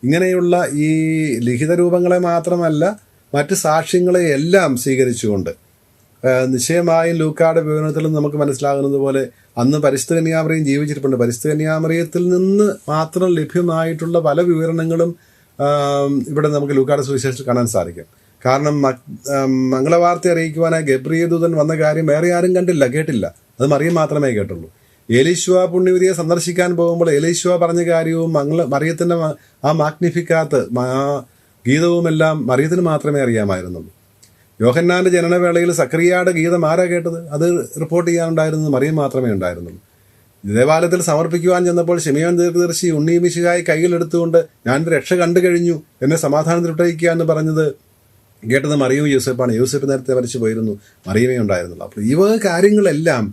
Speaker 2: ഇങ്ങനെയുള്ള ഈ ലിഖിത രൂപങ്ങളെ മാത്രമല്ല മറ്റ് സാക്ഷ്യങ്ങളെ എല്ലാം സ്വീകരിച്ചുകൊണ്ട് നിശ്ചയമായും ലൂക്കായുടെ വിവരണത്തിൽ നമുക്ക് മനസ്സിലാകുന്നത് പോലെ അന്ന് പരിശുദ്ധ കന്യാമറിയം ജീവിച്ചിരിപ്പുണ്ട്. പരിശുദ്ധ കന്യാമറിയത്തിൽ നിന്ന് മാത്രം ലഭ്യമായിട്ടുള്ള പല വിവരണങ്ങളും ഇവിടെ നമുക്ക് ലൂക്കായുടെ സുവിശേഷത്തിൽ കാണാൻ സാധിക്കും. കാരണം മംഗളവാർത്ത അറിയിക്കുവാനായി ഗബ്രിയേൽ ദൂതൻ വന്ന കാര്യം വേറെ ആരും കണ്ടില്ല, കേട്ടില്ല. അത് മറിയം മാത്രമേ കേട്ടുള്ളൂ. എലീശുവ പുണ്യവതിയെ സന്ദർശിക്കാൻ പോകുമ്പോൾ എലീശുവ പറഞ്ഞ കാര്യവും മറിയത്തിൻ്റെ ആ മാഗ്നിഫിക്കാത്ത് ഗീതവുമെല്ലാം മറിയത്തിന് മാത്രമേ അറിയാമായിരുന്നുള്ളൂ. യോഹന്നാന്റെ ജനനവേളയിൽ സക്രിയയുടെ ഗീതം ആരാ കേട്ടത്? അത് റിപ്പോർട്ട് ചെയ്യാനുണ്ടായിരുന്നത് മറിയം മാത്രമേ ഉണ്ടായിരുന്നുള്ളൂ. ദേവാലയത്തിൽ സമർപ്പിക്കുവാൻ ചെന്നപ്പോൾ ശിമയോൻ ദീർഘദർശി ഉണ്ണി മിശിഹായി കയ്യിലെടുത്തുകൊണ്ട് ഞാൻ രക്ഷ കണ്ടു കഴിഞ്ഞു, എന്നെ സമാധാനത്തിൽ വിട്ടയക്കുക എന്ന് പറഞ്ഞത് കേട്ടത് മറിയവും യൂസഫാണ്. യൂസഫ് നേരത്തെ മരിച്ചു പോയിരുന്നു, മറിയമേ ഉണ്ടായിരുന്നുള്ളൂ. അപ്പോൾ ഈ കാര്യങ്ങളെല്ലാം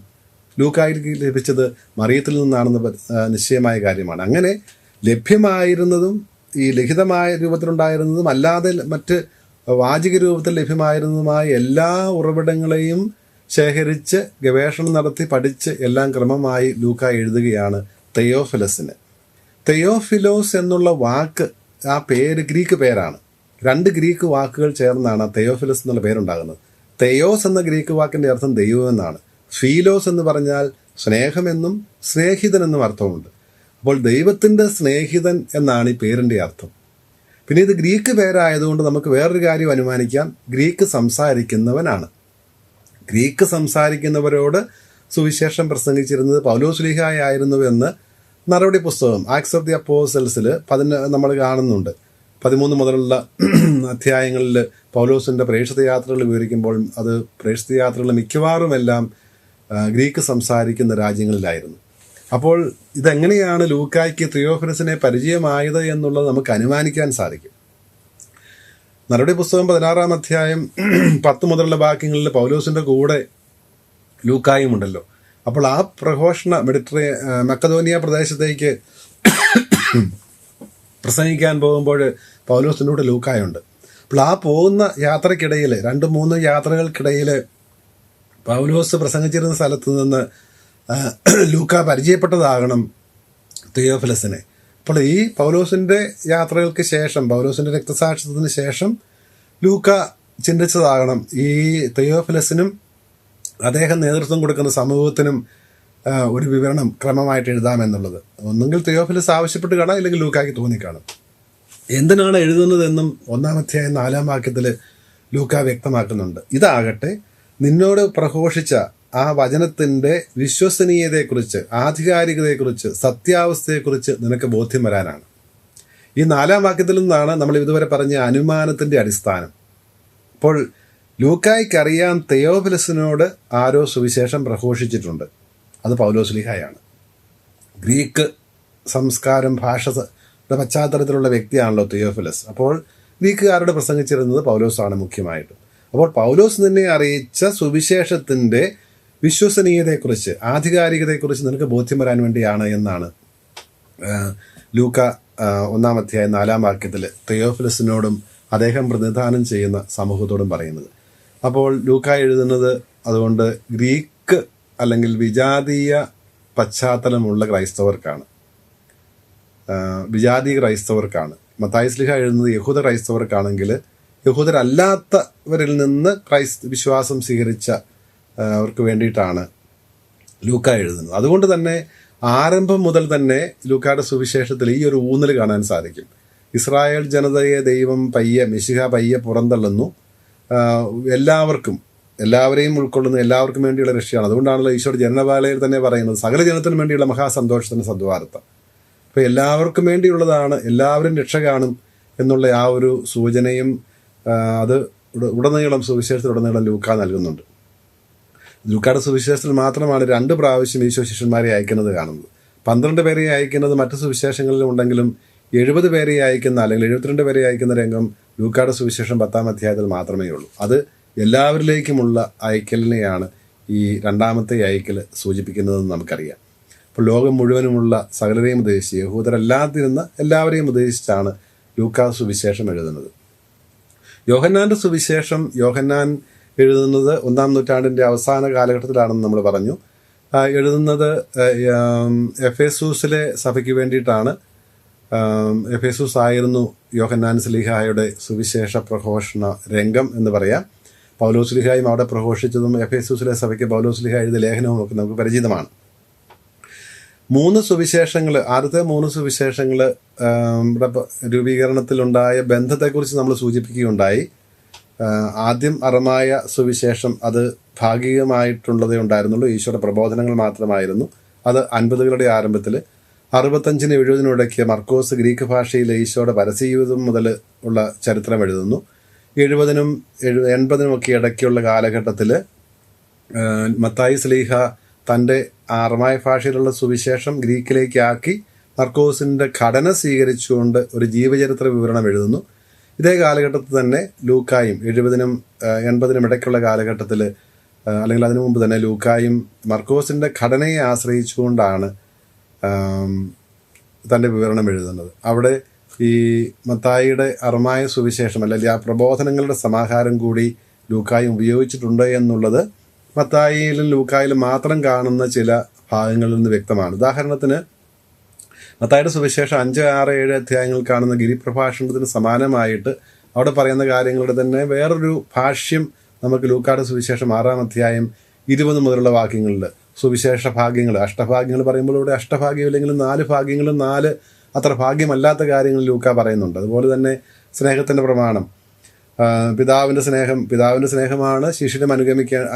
Speaker 2: ലൂക്കായിക്ക് ലഭിച്ചത് മറിയത്തിൽ നിന്നാണെന്ന് നിശ്ചയമായ കാര്യമാണ്. അങ്ങനെ ലഭ്യമായിരുന്നതും ഈ ലിഖിതമായ രൂപത്തിലുണ്ടായിരുന്നതും അല്ലാതെ മറ്റ് വാചിക രൂപത്തിൽ ലഭ്യമായിരുന്നതുമായ എല്ലാ ഉറവിടങ്ങളെയും ശേഖരിച്ച് ഗവേഷണം നടത്തി പഠിച്ച് എല്ലാം ക്രമമായി ലൂക്ക എഴുതുകയാണ് തെയോഫിലസിന്. തെയോഫിലോസ് എന്നുള്ള വാക്ക്, ആ പേര് ഗ്രീക്ക് പേരാണ്. 2 ഗ്രീക്ക് വാക്കുകൾ ചേർന്നാണ് തെയോഫിലസ് എന്നുള്ള പേരുണ്ടാകുന്നത്. തെയോസ് എന്ന ഗ്രീക്ക് വാക്കിൻ്റെ അർത്ഥം ദൈവം എന്നാണ്. ഫീലോസ് എന്ന് പറഞ്ഞാൽ സ്നേഹമെന്നും സ്നേഹിതൻ എന്നും അർത്ഥമുണ്ട്. അപ്പോൾ ദൈവത്തിൻ്റെ സ്നേഹിതൻ എന്നാണ് ഈ പേരിൻ്റെ അർത്ഥം. പിന്നെ ഇത് ഗ്രീക്ക് പേരായതുകൊണ്ട് നമുക്ക് വേറൊരു കാര്യം അനുമാനിക്കാം, ഗ്രീക്ക് സംസാരിക്കുന്നവനാണ്. ഗ്രീക്ക് സംസാരിക്കുന്നവരോട് സുവിശേഷം പ്രസംഗിച്ചിരുന്നത് പൗലോസ്ലീഹായായിരുന്നുവെന്ന് നടപടി പുസ്തകം ആക്ട്സ് ഓഫ് ദി അപ്പോസ്റ്റൽസിൽ നമ്മൾ കാണുന്നുണ്ട്. 13 മുതലുള്ള അധ്യായങ്ങളിൽ പൗലോസിൻ്റെ പ്രേക്ഷിത യാത്രകൾ വിവരിക്കുമ്പോൾ അത് പ്രേക്ഷിത യാത്രകൾ മിക്കവാറുമെല്ലാം ഗ്രീക്ക് സംസാരിക്കുന്ന രാജ്യങ്ങളിലായിരുന്നു. അപ്പോൾ ഇതെങ്ങനെയാണ് ലൂക്കായ്ക്ക് തിയോഫിലസിനെ പരിചയമായത് എന്നുള്ളത് നമുക്ക് അനുമാനിക്കാൻ സാധിക്കും. നടപടി പുസ്തകം 16-ാം അധ്യായം 10 മുതലുള്ള വാക്യങ്ങളിൽ പൗലോസിൻ്റെ കൂടെ ലൂക്കായും ഉണ്ടല്ലോ. അപ്പോൾ ആ പ്രഘോഷണ മക്കദോനിയ പ്രദേശത്തേക്ക് പ്രസംഗിക്കാൻ പോകുമ്പോൾ പൗലോസിൻ്റെ കൂടെ ലൂക്കായുണ്ട്. അപ്പോൾ ആ പോകുന്ന യാത്രക്കിടയിൽ 2-3 യാത്രകൾക്കിടയിൽ പൗലോസ് പ്രസംഗിച്ചിരുന്ന സ്ഥലത്ത് നിന്ന് ലൂക്ക പരിചയപ്പെട്ടതാകണം തിയോഫിലസിനെ. അപ്പോൾ ഈ പൗലോസിൻ്റെ യാത്രകൾക്ക് ശേഷം, പൗലോസിൻ്റെ രക്തസാക്ഷിത്വത്തിന് ശേഷം ലൂക്ക ചിന്തിച്ചതാകണം ഈ തിയോഫിലസിനും അദ്ദേഹം നേതൃത്വം കൊടുക്കുന്ന സമൂഹത്തിനും ഒരു വിവരണം ക്രമമായിട്ട് എഴുതാമെന്നുള്ളത്. ഒന്നെങ്കിൽ തിയോഫിലസ് ആവശ്യപ്പെട്ട് കാണാം, ഇല്ലെങ്കിൽ ലൂക്കായ്ക്ക് തോന്നിക്കാണും. എന്തിനാണ് എഴുതുന്നതെന്നും 1-ാം അധ്യായം 4-ാം വാക്യത്തിൽ ലൂക്ക വ്യക്തമാക്കുന്നുണ്ട്. ഇതാകട്ടെ നിന്നോട് പ്രഘോഷിച്ച ആ വചനത്തിൻ്റെ വിശ്വസനീയതയെക്കുറിച്ച്, ആധികാരികതയെക്കുറിച്ച്, സത്യാവസ്ഥയെക്കുറിച്ച് നിനക്ക് ബോധ്യം വരാനാണ്. ഈ 4-ാം വാക്യത്തിൽ നിന്നാണ് നമ്മൾ ഇതുവരെ പറഞ്ഞ അനുമാനത്തിൻ്റെ അടിസ്ഥാനം. അപ്പോൾ ലൂക്കായ്ക്കറിയാം തെയോഫിലസിനോട് ആരോ സുവിശേഷം പ്രഘോഷിച്ചിട്ടുണ്ട്, അത് പൗലോസ്ലീഹായാണ്. ഗ്രീക്ക് സംസ്കാരം ഭാഷയുടെ പശ്ചാത്തലത്തിലുള്ള വ്യക്തിയാണല്ലോ തെയോഫിലസ്. അപ്പോൾ ഗ്രീക്കുകാരോട് പ്രസംഗിച്ചിരുന്നത് പൗലോസാണ് മുഖ്യമായിട്ടും. അപ്പോൾ പൗലോസ് നിന്നെ അറിയിച്ച സുവിശേഷത്തിൻ്റെ വിശ്വസനീയതയെക്കുറിച്ച്, ആധികാരികതയെക്കുറിച്ച് നിനക്ക് ബോധ്യം വരാൻ വേണ്ടിയാണ് എന്നാണ് ലൂക്ക 1-ാം അധ്യായം 4-ാം വാക്യത്തിൽ തെയോഫിലസിനോടും അദ്ദേഹം പ്രതിനിധാനം ചെയ്യുന്ന സമൂഹത്തോടും പറയുന്നത്. അപ്പോൾ ലൂക്ക എഴുതുന്നത് അതുകൊണ്ട് ഗ്രീക്ക് അല്ലെങ്കിൽ വിജാതീയ പശ്ചാത്തലമുള്ള ക്രൈസ്തവർക്കാണ്, വിജാതീയ ക്രൈസ്തവർക്കാണ്. മത്തായിസ്ലിഹ എഴുതുന്നത് യഹൂദ ക്രൈസ്തവർക്കാണെങ്കിൽ യഹൂദരല്ലാത്തവരിൽ നിന്ന് വിശ്വാസം സ്വീകരിച്ച അവർക്ക് വേണ്ടിയിട്ടാണ് ലൂക്ക എഴുതുന്നത്. അതുകൊണ്ട് തന്നെ ആരംഭം മുതൽ തന്നെ ലൂക്കായുടെ സുവിശേഷത്തിൽ ഈ ഒരു ഊന്നൽ കാണാൻ സാധിക്കും. ഇസ്രായേൽ ജനതയെ ദൈവം മിശിഹ പയ്യെ പുറന്തള്ളുന്നു, എല്ലാവരെയും ഉൾക്കൊള്ളുന്ന എല്ലാവർക്കും വേണ്ടിയുള്ള രക്ഷയാണ്. അതുകൊണ്ടാണല്ലോ ഈശോയുടെ ജനനവേളയിൽ തന്നെ പറയുന്നത് സകല ജനത്തിനും വേണ്ടിയുള്ള മഹാസന്തോഷത്തിന് സദ്വാർത്ത. അപ്പോൾ എല്ലാവർക്കും വേണ്ടിയുള്ളതാണ്, എല്ലാവരും രക്ഷ കാണും എന്നുള്ള ആ ഒരു സൂചനയും അത് സുവിശേഷത്തിലുടനീളം ലൂക്ക നൽകുന്നുണ്ട്. ലൂക്കായുടെ സുവിശേഷത്തിൽ മാത്രമാണ് 2 പ്രാവശ്യം ഈശോ ശിഷ്യന്മാരെ അയക്കുന്നത് കാണുന്നത്. 12 പേരെ അയക്കുന്നത് മറ്റ് സുവിശേഷങ്ങളിലും ഉണ്ടെങ്കിലും 70 പേരെ അയക്കുന്ന അല്ലെങ്കിൽ 72 പേരെ അയക്കുന്ന രംഗം ലൂക്കായുടെ സുവിശേഷം 10-ാം അധ്യായത്തിൽ മാത്രമേ ഉള്ളൂ. അത് എല്ലാവരിലേക്കുമുള്ള അയക്കലിനെയാണ് ഈ 2-ാമത്തെ അയക്കൽ സൂചിപ്പിക്കുന്നതെന്ന് നമുക്കറിയാം. അപ്പോൾ ലോകം മുഴുവനുമുള്ള സകലരെയും ഉദ്ദേശിച്ച്, യഹൂദരല്ലാതിരുന്ന എല്ലാവരെയും ഉദ്ദേശിച്ചാണ് ലൂക്കാ സുവിശേഷം എഴുതുന്നത്. യോഹന്നാൻ്റെ സുവിശേഷം യോഹന്നാൻ എഴുതുന്നത് 1-ാം നൂറ്റാണ്ടിൻ്റെ അവസാന കാലഘട്ടത്തിലാണെന്ന് നമ്മൾ പറഞ്ഞു. എഴുതുന്നത് എഫേസൂസിലെ സഭയ്ക്ക് വേണ്ടിയിട്ടാണ്. എഫേസൂസ് ആയിരുന്നു യോഹന്നാൻ സ്ലീഹായുടെ സുവിശേഷ പ്രഘോഷണ രംഗം എന്ന് പറയാം. പൗലോസ് സ്ലീഹായും അവിടെ പ്രഘോഷിച്ചതും എഫേസൂസിലെ സഭയ്ക്ക് പൗലോസ് സ്ലീഹ എഴുതിയ ലേഖനവും ഒക്കെ നമുക്ക് പരിചിതമാണ്. 3 സുവിശേഷങ്ങൾ, ആദ്യത്തെ 3 സുവിശേഷങ്ങൾ ഇവിടെ രൂപീകരണത്തിലുണ്ടായ ബന്ധത്തെക്കുറിച്ച് നമ്മൾ സൂചിപ്പിക്കുകയുണ്ടായി. ആദ്യം അറമായ സുവിശേഷം അത് ഭാഗികമായിട്ടുള്ളതേ ഉണ്ടായിരുന്നുള്ളൂ, ഈശോയുടെ പ്രബോധനങ്ങൾ മാത്രമായിരുന്നു. അത് 50കളുടെ ആരംഭത്തിൽ 65-നും 70-നും ഇടയ്ക്ക് മർക്കോസ് ഗ്രീക്ക് ഭാഷയിൽ ഈശോയുടെ പരസ്യജീവിതം മുതൽ ഉള്ള ചരിത്രം എഴുതുന്നു. 70-നും 80-നും ഒക്കെ ഇടയ്ക്കുള്ള കാലഘട്ടത്തിൽ മത്തായി സ്ലീഹ തൻ്റെ അറമായ ഭാഷയിലുള്ള സുവിശേഷം ഗ്രീക്കിലേക്ക് ആക്കി മർക്കോസിൻ്റെ ഘടന സ്വീകരിച്ചുകൊണ്ട് ഒരു ജീവചരിത്ര വിവരണം എഴുതുന്നു. ഇതേ കാലഘട്ടത്തിൽ തന്നെ ലൂക്കായും 70-നും 80-നും ഇടയ്ക്കുള്ള കാലഘട്ടത്തിൽ, അല്ലെങ്കിൽ അതിനു മുമ്പ് തന്നെ ലൂക്കായും മർക്കോസിൻ്റെ ഘടനയെ ആശ്രയിച്ചുകൊണ്ടാണ് തൻ്റെ വിവരണം എഴുതുന്നത്. അവിടെ ഈ മത്തായിയുടെ അറമായ സുവിശേഷം അല്ലെങ്കിൽ ആ പ്രബോധനങ്ങളുടെ സമാഹാരം കൂടി ലൂക്കായും ഉപയോഗിച്ചിട്ടുണ്ട് എന്നുള്ളത് മത്തായിയിലും ലൂക്കായിലും മാത്രം കാണുന്ന ചില ഭാഗങ്ങളിൽ നിന്ന് വ്യക്തമാണ്. ഉദാഹരണത്തിന് മത്തായിയുടെ സുവിശേഷം 5, 6, 7 അധ്യായങ്ങൾ കാണുന്ന ഗിരിപ്രഭാഷണത്തിന് സമാനമായിട്ട് അവിടെ പറയുന്ന കാര്യങ്ങളുടെ തന്നെ വേറൊരു ഭാഷ്യം നമുക്ക് ലൂക്കായുടെ സുവിശേഷം 6-ാം അധ്യായം 20 മുതലുള്ള വാക്യങ്ങളിൽ സുവിശേഷ ഭാഗ്യങ്ങൾ, അഷ്ടഭാഗ്യങ്ങൾ പറയുമ്പോൾ ഇവിടെ അഷ്ടഭാഗ്യമില്ലെങ്കിലും 4 ഭാഗ്യങ്ങളും 4 അത്ര ഭാഗ്യമല്ലാത്ത കാര്യങ്ങൾ ലൂക്ക പറയുന്നുണ്ട്. അതുപോലെ തന്നെ സ്നേഹത്തിൻ്റെ പ്രമാണം, പിതാവിൻ്റെ സ്നേഹമാണ് ശിഷ്യനും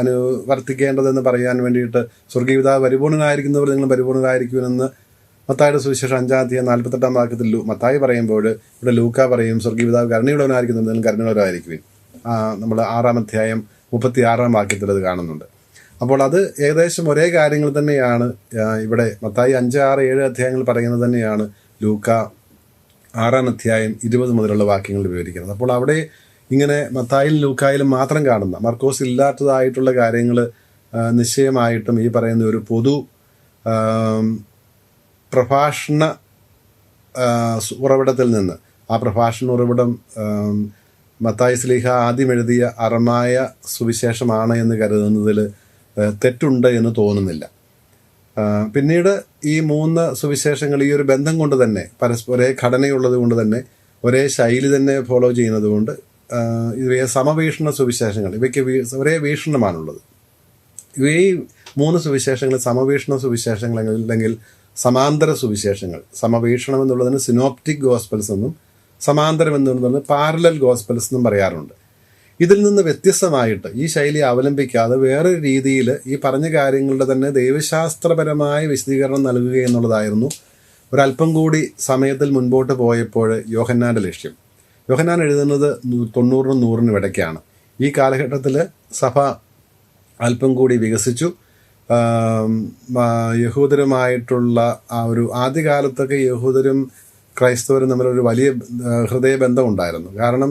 Speaker 2: അനുവർത്തിക്കേണ്ടതെന്ന് പറയാൻ വേണ്ടിയിട്ട് സ്വർഗീയ പിതാവ് പരിപൂർണനായിരിക്കുന്നവർ നിങ്ങൾ പരിപൂർണരായിരിക്കുമെന്ന് മത്തായിയുടെ സുവിശേഷം 5-ാം അധ്യായം 48-ാം വാക്യത്തിൽ മത്തായി പറയുമ്പോൾ ഇവിടെ ലൂക്ക പറയും സ്വർഗീയ പിതാവ് കരുണയുള്ളവനായിരിക്കുന്നത് നിങ്ങൾ കരുണയുള്ളവരായിരിക്കുവിൻ. നമ്മൾ 6-ാം അധ്യായം 36-ാം വാക്യത്തിൽ അത് കാണുന്നുണ്ട്. അപ്പോൾ അത് ഏകദേശം ഒരേ കാര്യങ്ങൾ തന്നെയാണ് ഇവിടെ മത്തായി 5, 6, 7 അധ്യായങ്ങൾ പറയുന്നത് തന്നെയാണ് ലൂക്ക 6-ാം അധ്യായം 20 മുതലുള്ള വാക്യങ്ങൾ വിവരിക്കുന്നത്. അപ്പോൾ അവിടെ ഇങ്ങനെ മത്തായിലും ലൂക്കായിലും മാത്രം കാണുന്ന മർക്കോസ് ഇല്ലാത്തതായിട്ടുള്ള കാര്യങ്ങൾ നിശ്ചയമായിട്ടും ഈ പറയുന്ന ഒരു പൊതു പ്രഭാഷണ ഉറവിടത്തിൽ നിന്ന്, ആ പ്രഭാഷണ ഉറവിടം മത്തായി സ്ലീഹ ആദ്യം എഴുതിയ അറമായ സുവിശേഷമാണ് എന്ന് കരുതുന്നതിൽ തെറ്റുണ്ട് എന്ന് തോന്നുന്നില്ല. പിന്നീട് ഈ 3 സുവിശേഷങ്ങൾ ഈ ഒരു ബന്ധം കൊണ്ട് തന്നെ ഒരേ ഘടനയുള്ളത് കൊണ്ട് തന്നെ ഒരേ ശൈലി തന്നെ ഫോളോ ചെയ്യുന്നത് കൊണ്ട് ഇവയെ സമവീക്ഷണ സുവിശേഷങ്ങൾ, ഇവയ്ക്ക് ഒരേ വീക്ഷണമാണുള്ളത്. ഈ 3 സുവിശേഷങ്ങൾ സമവീക്ഷണ സുവിശേഷങ്ങൾ അല്ലെങ്കിൽ സമാന്തര സുവിശേഷങ്ങൾ. സമവീക്ഷണം എന്നുള്ളതിന് സിനോപ്റ്റിക് ഗോസ്പൽസ് എന്നും സമാന്തരം എന്നുള്ളതിന് പാരലൽ ഗോസ്പൽസ് എന്നും പറയാറുണ്ട്. ഇതിൽ നിന്ന് വ്യത്യസ്തമായിട്ട് ഈ ശൈലി അവലംബിക്കാതെ വേറൊരു രീതിയിൽ ഈ പറഞ്ഞ കാര്യങ്ങളുടെ തന്നെ ദൈവശാസ്ത്രപരമായ വിശദീകരണം നൽകുക എന്നുള്ളതായിരുന്നു ഒരല്പം കൂടി സമയത്തിൽ മുൻപോട്ട് പോയപ്പോൾ യോഹന്നാൻ്റെ ലക്ഷ്യം. യോഹന്നാൻ എഴുതുന്നത് 90-നും 100-നും ഇടയ്ക്കാണ്. ഈ കാലഘട്ടത്തിൽ സഭ അല്പം കൂടി വികസിച്ചു. യഹൂദരുമായിട്ടുള്ള ആ ഒരു ആദ്യകാലത്തൊക്കെ യഹൂദരും ക്രൈസ്തവരും തമ്മിലൊരു വലിയ ഹൃദയബന്ധമുണ്ടായിരുന്നു. കാരണം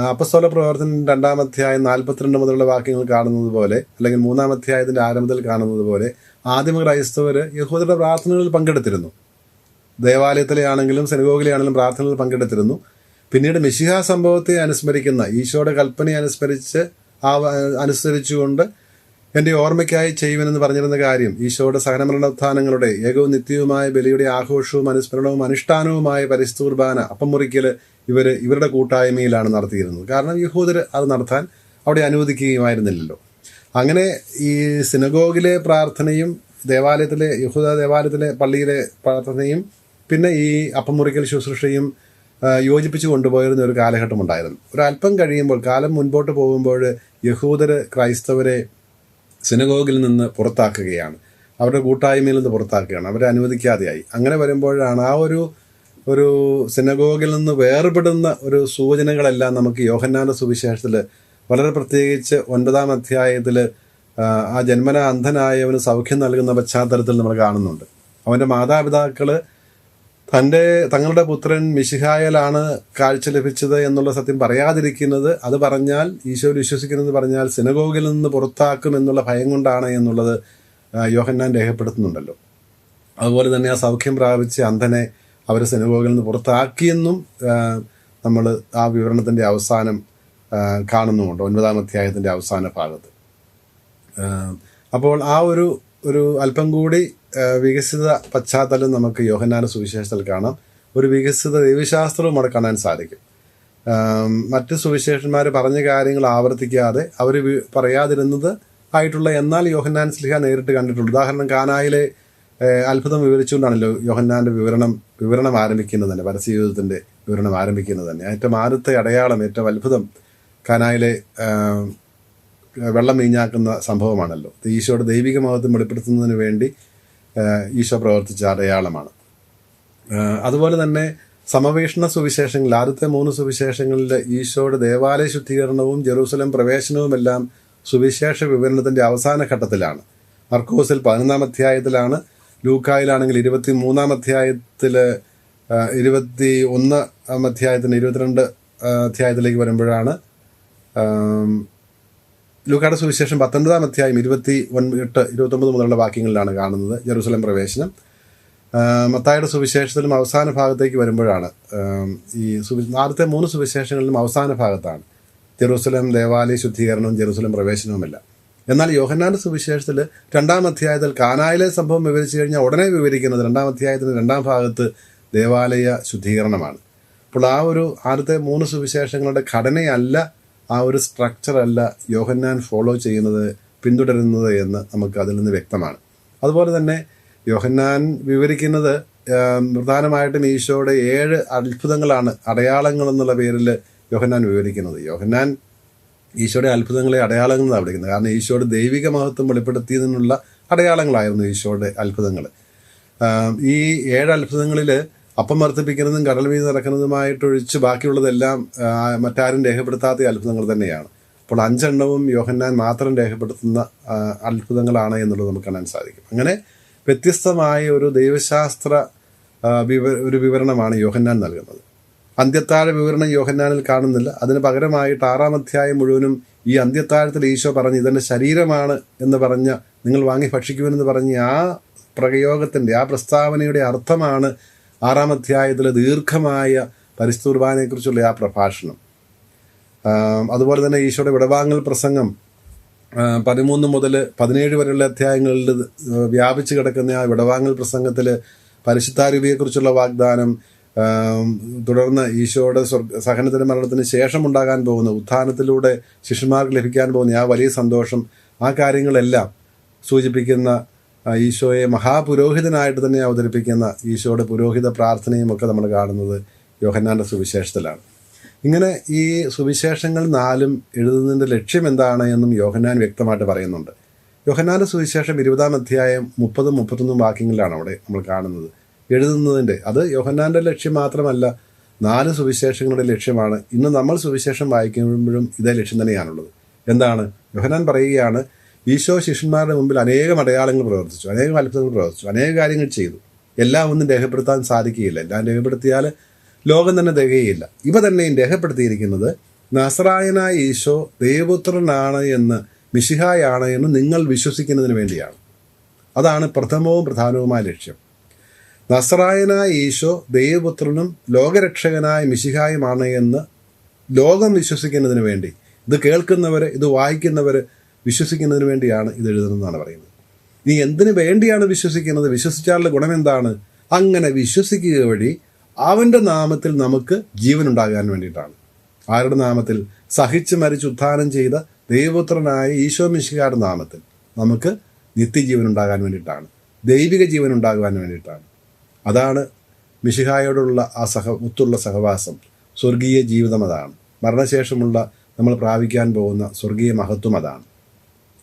Speaker 2: അപ്പസ്തോല പ്രവർത്തനം 2-ാം അധ്യായം 42 മുതലുള്ള വാക്യങ്ങൾ കാണുന്നത് പോലെ, അല്ലെങ്കിൽ 3-ാം അധ്യായത്തിൻ്റെ ആരംഭത്തിൽ കാണുന്നത് പോലെ ആദിമ ക്രൈസ്തവർ യഹൂദരുടെ പ്രാർത്ഥനകളിൽ പങ്കെടുത്തിരുന്നു. ദേവാലയത്തിലെ ആണെങ്കിലും സിനഗോഗിലെ ആണെങ്കിലും പ്രാർത്ഥനകളിൽ പങ്കെടുത്തിരുന്നു. പിന്നീട് മിശിഹ സംഭവത്തെ അനുസ്മരിക്കുന്ന ഈശോയുടെ കൽപ്പനയെ അനുസരിച്ചുകൊണ്ട് എൻ്റെ ഓർമ്മയ്ക്കായി ചെയ്യുവനെന്ന് പറഞ്ഞിരുന്ന കാര്യം, ഈശോയുടെ സഹനമരണോത്ഥാനങ്ങളുടെ ഏകവും നിത്യവുമായ ബലിയുടെ ആഘോഷവും അനുസ്മരണവും അനുഷ്ഠാനവുമായ പരിശുദ്ധ കുർബാന അപ്പം മുറിക്കൽ ഇവരുടെ കൂട്ടായ്മയിലാണ് നടത്തിയിരുന്നത്. കാരണം യഹൂദർ അത് നടത്താൻ അവിടെ അനുവദിക്കുകയുമായിരുന്നില്ലല്ലോ. അങ്ങനെ ഈ സിനഗോഗിലെ പ്രാർത്ഥനയും യഹൂദ ദേവാലയത്തിലെ പള്ളിയിലെ പ്രാർത്ഥനയും പിന്നെ ഈ അപ്പം മുറിക്കൽ ശുശ്രൂഷയും യോജിപ്പിച്ച് കൊണ്ടുപോയിരുന്ന ഒരു കാലഘട്ടമുണ്ടായിരുന്നു. ഒരല്പം കഴിയുമ്പോൾ, കാലം മുൻപോട്ട് പോകുമ്പോൾ യഹൂദർ ക്രൈസ്തവരെ സിനഗോഗിൽ നിന്ന് പുറത്താക്കുകയാണ്, അവരുടെ കൂട്ടായ്മയിൽ നിന്ന് പുറത്താക്കുകയാണ്, അവരെ അനുവദിക്കാതെയായി. അങ്ങനെ വരുമ്പോഴാണ് ആ ഒരു സിനഗോഗിൽ നിന്ന് വേർപെടുന്ന ഒരു സൂചനകളെല്ലാം നമുക്ക് യോഹന്നാൻ്റെ സുവിശേഷത്തിൽ, വളരെ പ്രത്യേകിച്ച് 9-ാം അധ്യായത്തിൽ ആ ജന്മന അന്ധനായവന് സൗഖ്യം നൽകുന്ന പശ്ചാത്തലത്തിൽ നമ്മൾ കാണുന്നുണ്ട്. അവൻ്റെ മാതാപിതാക്കൾ തങ്ങളുടെ പുത്രൻ മിശിഹായിലാണ് കാഴ്ച ലഭിച്ചത് എന്നുള്ള സത്യം പറയാതിരിക്കുന്നത്, അത് പറഞ്ഞാൽ ഈശോയിൽ വിശ്വസിക്കുന്നത് പറഞ്ഞാൽ സിനഗോഗിൽ നിന്ന് പുറത്താക്കും എന്നുള്ള ഭയം കൊണ്ടാണ് എന്നുള്ളത് യോഹന്നാൻ രേഖപ്പെടുത്തുന്നുണ്ടല്ലോ. അതുപോലെ തന്നെ ആ സൗഖ്യം പ്രാപിച്ച് അന്ധനെ അവർ സിനഗോഗിൽ നിന്ന് പുറത്താക്കിയെന്നും നമ്മൾ ആ വിവരണത്തിൻ്റെ അവസാനം കാണുന്നുമുണ്ട്, 9-ാം അധ്യായത്തിൻ്റെ അവസാന ഭാഗത്ത്. അപ്പോൾ ആ ഒരു ഒരു അല്പം കൂടി വികസിത പശ്ചാത്തലം നമുക്ക് യോഹന്നാന്റെ സുവിശേഷത്തിൽ കാണാം. ഒരു വികസിത ദൈവശാസ്ത്രവും അവിടെ കാണാൻ സാധിക്കും. മറ്റ് സുവിശേഷന്മാർ പറഞ്ഞ കാര്യങ്ങൾ ആവർത്തിക്കാതെ അവർ പറയാതിരുന്നത് ആയിട്ടുള്ള എന്നാൽ യോഹന്നാൻ ശ്ലീഹ നേരിട്ട് കണ്ടിട്ടുള്ളൂ. ഉദാഹരണം കാനായിലെ അത്ഭുതം വിവരിച്ചുകൊണ്ടാണല്ലോ യോഹന്നാന്റെ വിവരണം ആരംഭിക്കുന്നത് തന്നെ, പരസ്യജീവിതത്തിന്റെ വിവരണം ആരംഭിക്കുന്നത് തന്നെ. ഏറ്റവും ആദ്യത്തെ അടയാളം, ഏറ്റവും അത്ഭുതം കാനായിലെ വെള്ളം വീഞ്ഞാക്കുന്ന സംഭവമാണല്ലോ. ഈശോയുടെ ദൈവിക മഹത്വം വെളിപ്പെടുത്തുന്നതിന് വേണ്ടി ഈശോ പ്രവർത്തിച്ച അടയാളമാണ്. അതുപോലെ തന്നെ സമവേഷണ സുവിശേഷങ്ങളിൽ, ആദ്യത്തെ 3 സുവിശേഷങ്ങളിൽ ഈശോയുടെ ദേവാലയ ശുദ്ധീകരണവും ജെറൂസലം പ്രവേശനവുമെല്ലാം സുവിശേഷ വിവരണത്തിന്റെ അവസാന ഘട്ടത്തിലാണ്. മർക്കോസിൽ 11-ാം അധ്യായത്തിലാണ്, ലൂക്കായിലാണെങ്കിൽ 23-ാം അധ്യായത്തിൽ, 21-ാം അധ്യായത്തിന് 22 അധ്യായത്തിലേക്ക് വരുമ്പോഴാണ്. ലൂക്കായുടെ സുവിശേഷം 19-ാം അധ്യായം 28-29 മുതലുള്ള വാക്യങ്ങളിലാണ് കാണുന്നത് ജെറൂസലം പ്രവേശനം. മത്തായിയുടെ സുവിശേഷത്തിലും അവസാന ഭാഗത്തേക്ക് വരുമ്പോഴാണ് ഈ ആദ്യത്തെ 3 സുവിശേഷങ്ങളിലും അവസാന ഭാഗത്താണ് ജെറൂസലം ദേവാലയ ശുദ്ധീകരണവും ജെറൂസലം പ്രവേശനവുമില്ല. എന്നാൽ യോഹന്നാന്റെ സുവിശേഷത്തിൽ 2-ാം അധ്യായത്തിൽ കാനായിലെ സംഭവം വിവരിച്ചു കഴിഞ്ഞാൽ ഉടനെ വിവരിക്കുന്നത് 2-ാം അധ്യായത്തിന് 2-ാം ഭാഗത്ത് ദേവാലയ ശുദ്ധീകരണമാണ്. അപ്പോൾ ആ ഒരു ആദ്യത്തെ 3 സുവിശേഷങ്ങളുടെ ഘടനയല്ല, ആ ഒരു സ്ട്രക്ചറല്ല യോഹന്നാൻ ഫോളോ ചെയ്യുന്നത്, പിന്തുടരുന്നത് എന്ന് നമുക്ക് അതിൽ നിന്ന് വ്യക്തമാണ്. അതുപോലെ തന്നെ യോഹന്നാൻ വിവരിക്കുന്നത് പ്രധാനമായിട്ടും ഈശോയുടെ 7 അത്ഭുതങ്ങളാണ്, അടയാളങ്ങൾ എന്നുള്ള പേരിൽ യോഹന്നാൻ വിവരിക്കുന്നത്. യോഹന്നാൻ ഈശോയുടെ അത്ഭുതങ്ങളെ അടയാളങ്ങൾ എന്നാണ് വിളിക്കുന്നത്. കാരണം ഈശോയുടെ ദൈവിക മഹത്വം വെളിപ്പെടുത്തിയതിനുള്ള അടയാളങ്ങളായിരുന്നു ഈശോയുടെ അത്ഭുതങ്ങൾ. ഈ 7 അത്ഭുതങ്ങളിൽ അപ്പം വർദ്ധിപ്പിക്കുന്നതും കടൽ വീതി നടക്കുന്നതുമായിട്ടൊഴിച്ച് ബാക്കിയുള്ളതെല്ലാം മറ്റാരും രേഖപ്പെടുത്താത്ത അത്ഭുതങ്ങൾ തന്നെയാണ്. അപ്പോൾ 5 എണ്ണവും യോഹന്നാൻ മാത്രം രേഖപ്പെടുത്തുന്ന അത്ഭുതങ്ങളാണ് എന്നുള്ളത് നമുക്ക് കാണാൻ സാധിക്കും. അങ്ങനെ വ്യത്യസ്തമായ ഒരു ദൈവശാസ്ത്ര ഒരു വിവരണമാണ് യോഹന്നാൻ നൽകുന്നത്. അന്ത്യത്താഴ വിവരണം യോഹന്നാനിൽ കാണുന്നില്ല. അതിന് പകരമായിട്ട് 6-ാം അധ്യായം മുഴുവനും ഈ അന്ത്യത്താഴത്തിൽ ഈശോ പറഞ്ഞ് ഇതെൻ്റെ ശരീരമാണ് എന്ന് പറഞ്ഞ, നിങ്ങൾ വാങ്ങി ഭക്ഷിക്കുമെന്ന് പറഞ്ഞ് ആ പ്രയോഗത്തിൻ്റെ, ആ പ്രസ്താവനയുടെ അർത്ഥമാണ് 6-ാം അധ്യായത്തിൽ ദീർഘമായ പരിശുദ്ധ കുർബാനയെക്കുറിച്ചുള്ള ആ പ്രഭാഷണം. അതുപോലെ തന്നെ ഈശോയുടെ വിടവാങ്ങൽ പ്രസംഗം 13 മുതൽ 17 വരെയുള്ള അധ്യായങ്ങളിൽ വ്യാപിച്ചു കിടക്കുന്ന ആ വിടവാങ്ങൽ പ്രസംഗത്തിൽ പരിശുദ്ധാരൂപിയെക്കുറിച്ചുള്ള വാഗ്ദാനം, തുടർന്ന് ഈശോയുടെ സഹനത്തിന് മരണത്തിന് ശേഷം ഉണ്ടാകാൻ പോകുന്ന ഉത്ഥാനത്തിലൂടെ ശിഷ്യന്മാർക്ക് ലഭിക്കാൻ പോകുന്ന ആ വലിയ സന്തോഷം, ആ കാര്യങ്ങളെല്ലാം സൂചിപ്പിക്കുന്ന ഈശോയെ മഹാപുരോഹിതനായിട്ട് തന്നെ അവതരിപ്പിക്കുന്ന ഈശോയുടെ പുരോഹിത പ്രാർത്ഥനയും ഒക്കെ നമ്മൾ കാണുന്നത് യോഹന്നാന്റെ സുവിശേഷത്തിലാണ്. ഇങ്ങനെ ഈ സുവിശേഷങ്ങൾ 4 എഴുതുന്നതിൻ്റെ ലക്ഷ്യം എന്താണ് എന്നും യോഹന്നാൻ വ്യക്തമായിട്ട് പറയുന്നുണ്ട്. യോഹന്നാന്റെ സുവിശേഷം 20-ാം അധ്യായം 30-31 വാക്യങ്ങളിലാണ് അവിടെ നമ്മൾ കാണുന്നത് എഴുതുന്നതിൻ്റെ. അത് യോഹന്നാന്റെ ലക്ഷ്യം മാത്രമല്ല, 4 സുവിശേഷങ്ങളുടെ ലക്ഷ്യമാണ്. ഇന്ന് നമ്മൾ സുവിശേഷം വായിക്കുമ്പോഴും ഇതേ ലക്ഷ്യം തന്നെയാണുള്ളത്. എന്താണ്? യോഹന്നാൻ പറയുകയാണ്, ഈശോ ശിഷ്യന്മാരുടെ മുമ്പിൽ അനേകം അടയാളങ്ങൾ പ്രവർത്തിച്ചു, അനേകം അത്ഭുതങ്ങൾ പ്രവർത്തിച്ചു, അനേക കാര്യങ്ങൾ ചെയ്തു. എല്ലാം ഒന്നും രേഖപ്പെടുത്താൻ സാധിക്കുകയില്ല. എല്ലാം രേഖപ്പെടുത്തിയാൽ ലോകം തന്നെ തികയില്ല. ഇവ തന്നെയും രേഖപ്പെടുത്തിയിരിക്കുന്നത് നസറായനായ ഈശോ ദൈവപുത്രനാണ് എന്ന്, മിശിഹായാണ് എന്ന് നിങ്ങൾ വിശ്വസിക്കുന്നതിന് വേണ്ടിയാണ്. അതാണ് പ്രഥമവും പ്രധാനവുമായ ലക്ഷ്യം. നസറായനായ ഈശോ ദൈവപുത്രനും ലോകരക്ഷകനായ മിശിഹായുമാണ് എന്ന് ലോകം വിശ്വസിക്കുന്നതിന് വേണ്ടി, ഇത് കേൾക്കുന്നവർ, ഇത് വായിക്കുന്നവർ വിശ്വസിക്കുന്നതിന് വേണ്ടിയാണ് ഇത് എഴുതുന്നതെന്നാണ് പറയുന്നത്. ഇനി എന്തിനു വേണ്ടിയാണ് വിശ്വസിക്കുന്നത്? വിശ്വസിച്ചാലുള്ള ഗുണം എന്താണ്? അങ്ങനെ വിശ്വസിക്കുക വഴി അവൻ്റെ നാമത്തിൽ നമുക്ക് ജീവൻ ഉണ്ടാകാൻ വേണ്ടിയിട്ടാണ്. ആരുടെ നാമത്തിൽ? സഹിച്ച് മരിച്ച് ഉത്ഥാനം ചെയ്ത ദൈവപുത്രനായ ഈശോ മിശിഹായുടെ നാമത്തിൽ നമുക്ക് നിത്യജീവൻ ഉണ്ടാകാൻ വേണ്ടിയിട്ടാണ്, ദൈവിക ജീവൻ ഉണ്ടാകുവാൻ വേണ്ടിയിട്ടാണ്. അതാണ് മിശിഹായോടുള്ള ആ മുത്തുള്ള സഹവാസം, സ്വർഗീയ ജീവിതം. അതാണ് മരണശേഷമുള്ള നമ്മൾ പ്രാപിക്കാൻ പോകുന്ന സ്വർഗീയ മഹത്വം.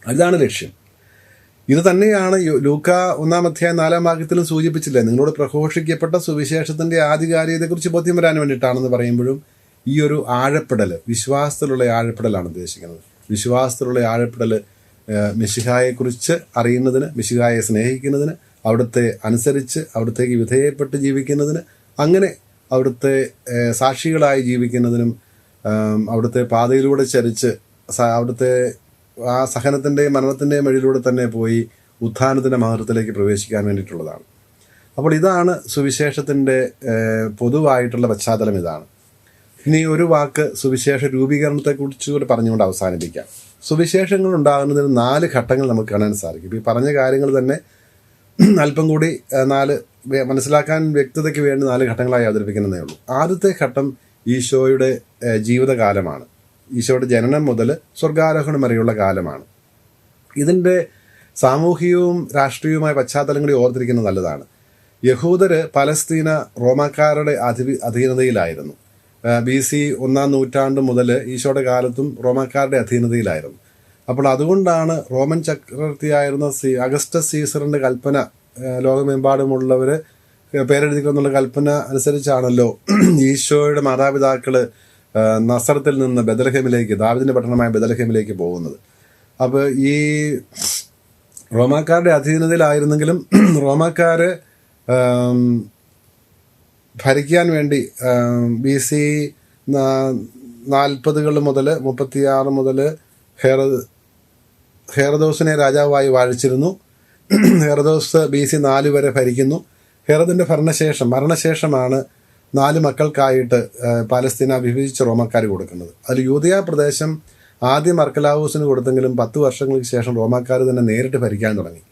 Speaker 2: അതാണ് ലക്ഷ്യം. ഇത് തന്നെയാണ് ലൂക്ക 1-ാം അധ്യായം 4-ാം വാക്യത്തിലും സൂചിപ്പിച്ചില്ലേ, നിങ്ങളോട് പ്രഘോഷിക്കപ്പെട്ട സുവിശേഷത്തിൻ്റെ ആധികാരികതയെക്കുറിച്ച് ബോധ്യം വരാൻ വേണ്ടിയിട്ടാണെന്ന് പറയുമ്പോഴും ഈ ഒരു ആഴപ്പെടൽ, വിശ്വാസത്തിലുള്ള ആഴപ്പെടലാണ് ഉദ്ദേശിക്കുന്നത്. വിശ്വാസത്തിലുള്ള ആഴപ്പെടൽ മിശിഹായെക്കുറിച്ച് അറിയുന്നതിന്, മിശിഹായെ സ്നേഹിക്കുന്നതിന്, അവിടുത്തെ അനുസരിച്ച് അവിടുത്തേക്ക് വിധേയപ്പെട്ട് ജീവിക്കുന്നതിന്, അങ്ങനെ അവിടുത്തെ സാക്ഷികളായി ജീവിക്കുന്നതിനും, അവിടുത്തെ പാതയിലൂടെ ചരിച്ച് അവിടുത്തെ ആ സഹനത്തിൻ്റെയും മരണത്തിൻ്റെയും വഴിയിലൂടെ തന്നെ പോയി ഉത്ഥാനത്തിൻ്റെ മഹത്വത്തിലേക്ക് പ്രവേശിക്കാൻ വേണ്ടിയിട്ടുള്ളതാണ്. അപ്പോൾ ഇതാണ് സുവിശേഷത്തിൻ്റെ പൊതുവായിട്ടുള്ള പശ്ചാത്തലം. ഇതാണ്. ഇനി ഒരു വാക്ക് സുവിശേഷ രൂപീകരണത്തെക്കുറിച്ച് കൂടി പറഞ്ഞുകൊണ്ട് അവസാനിപ്പിക്കാം. സുവിശേഷങ്ങൾ ഉണ്ടാകുന്നതിന് 4 ഘട്ടങ്ങൾ നമുക്ക് കാണാൻ സാധിക്കും. ഈ പറഞ്ഞ കാര്യങ്ങൾ തന്നെ അല്പം കൂടി 4 മനസ്സിലാക്കാൻ വ്യക്തതയ്ക്ക് വേണ്ടി 4 ഘട്ടങ്ങളായി അവതരിപ്പിക്കുന്നതേ ഉള്ളൂ. ആദ്യത്തെ ഘട്ടം ഈശോയുടെ ജീവിതകാലമാണ്. ഈശോയുടെ ജനനം മുതൽ സ്വർഗാരോഹണം വരെയുള്ള കാലമാണ്. ഇതിൻ്റെ സാമൂഹികവും രാഷ്ട്രീയവുമായ പശ്ചാത്തലം കൂടി ഓർത്തിരിക്കുന്നത് നല്ലതാണ്. യഹൂദര് പലസ്തീന റോമാക്കാരുടെ അധീനതയിലായിരുന്നു. BC 1-ാം നൂറ്റാണ്ട് മുതൽ ഈശോയുടെ കാലത്തും റോമാക്കാരുടെ അധീനതയിലായിരുന്നു. അപ്പോൾ അതുകൊണ്ടാണ് റോമൻ ചക്രവർത്തിയായിരുന്ന അഗസ്റ്റസ് സീസറിൻ്റെ കൽപ്പന ലോകമെമ്പാടുമുള്ളവർ പേരെഴുതിക്കുന്നുള്ള കൽപ്പന അനുസരിച്ചാണല്ലോ ഈശോയുടെ മാതാപിതാക്കൾ നസറത്തിൽ നിന്ന് ബെത്ലഹേമിലേക്ക്, ദാവീദിന്റെ പട്ടണമായ ബെത്ലഹേമിലേക്ക് പോകുന്നത്. അപ്പോൾ ഈ റോമാക്കാരുടെ അധീനതയിലായിരുന്നെങ്കിലും റോമാക്കാർ ഭരിക്കാൻ വേണ്ടി BC 40 മുതൽ 36 മുതൽ ഹെറോദോസിനെ രാജാവായി വാഴിച്ചിരുന്നു. ഹെറോദോസ് BC 4 വരെ ഭരിക്കുന്നു. ഹെറോദിൻ്റെ മരണശേഷമാണ് 4 മക്കൾക്കായിട്ട് പാലസ്തീന വിഭജിച്ച റോമാക്കാർ കൊടുക്കുന്നത്. അതിൽ യൂദയ പ്രദേശം ആദ്യം അർക്കലാവൂസിന് കൊടുത്തെങ്കിലും 10 വർഷങ്ങൾക്ക് ശേഷം റോമാക്കാർ തന്നെ നേരിട്ട് ഭരിക്കാൻ തുടങ്ങി.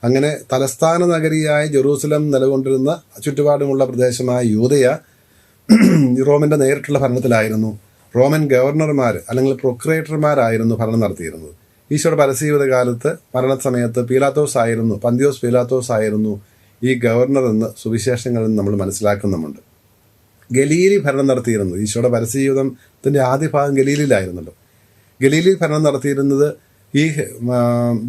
Speaker 2: അങ്ങനെ തലസ്ഥാന നഗരിയായ ജെറൂസലം നിലകൊണ്ടിരുന്ന ചുറ്റുപാടുമുള്ള പ്രദേശമായ യൂദയ റോമിൻ്റെ നേരിട്ടുള്ള ഭരണത്തിലായിരുന്നു. റോമൻ ഗവർണർമാർ അല്ലെങ്കിൽ പ്രൊക്രേറ്റർമാരായിരുന്നു ഭരണം നടത്തിയിരുന്നത്. ഈശോയുടെ പരസ്യജീവിത കാലത്ത് മരണസമയത്ത് പന്തിയോസ് പീലാത്തോസ് ആയിരുന്നു ഈ ഗവർണർ എന്ന് സുവിശേഷങ്ങളിൽ നമ്മൾ മനസ്സിലാക്കുന്നുമുണ്ട്. ഗലീലി ഭരണം നടത്തിയിരുന്നത്, ഈശോയുടെ പരസ്യജീവിതത്തിൻ്റെ ആദ്യ ഭാഗം ഗലീലിലായിരുന്നല്ലോ. ഗലീലിൽ ഭരണം നടത്തിയിരുന്നത് ഈ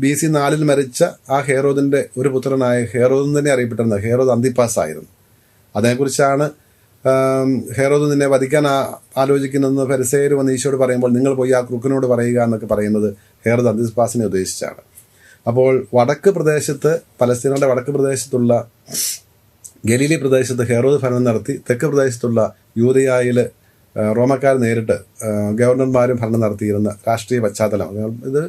Speaker 2: BC 4 മരിച്ച ആ ഹെറോദിൻ്റെ ഒരു പുത്രനായ ഹെറോദ് തന്നെ അറിയപ്പെട്ടിരുന്നത് ഹെറോദ് അന്തിപ്പാസ് ആയിരുന്നു. അതേക്കുറിച്ചാണ് ഹെറോദ് നിന്നെ വധിക്കാൻ ആലോചിക്കുന്നതെന്ന് ഫരിസേയർ വന്ന് ഈശോയോട് പറയുമ്പോൾ നിങ്ങൾ പോയി ആ ക്രൂക്കനോട് പറയുക എന്നൊക്കെ പറയുന്നത് ഹെറോദ് അന്തിപ്പാസിനെ ഉദ്ദേശിച്ചാണ്. അപ്പോൾ പലസ്തീനയുടെ വടക്ക് പ്രദേശത്തുള്ള ഗലീലി പ്രദേശത്ത് ഹെറോദ് ഭരണം നടത്തി. തെക്ക് പ്രദേശത്തുള്ള യൂദയായിൽ റോമക്കാർ നേരിട്ട് ഗവർണർമാരും ഭരണം നടത്തിയിരുന്ന രാഷ്ട്രീയ പശ്ചാത്തലം. ഇത്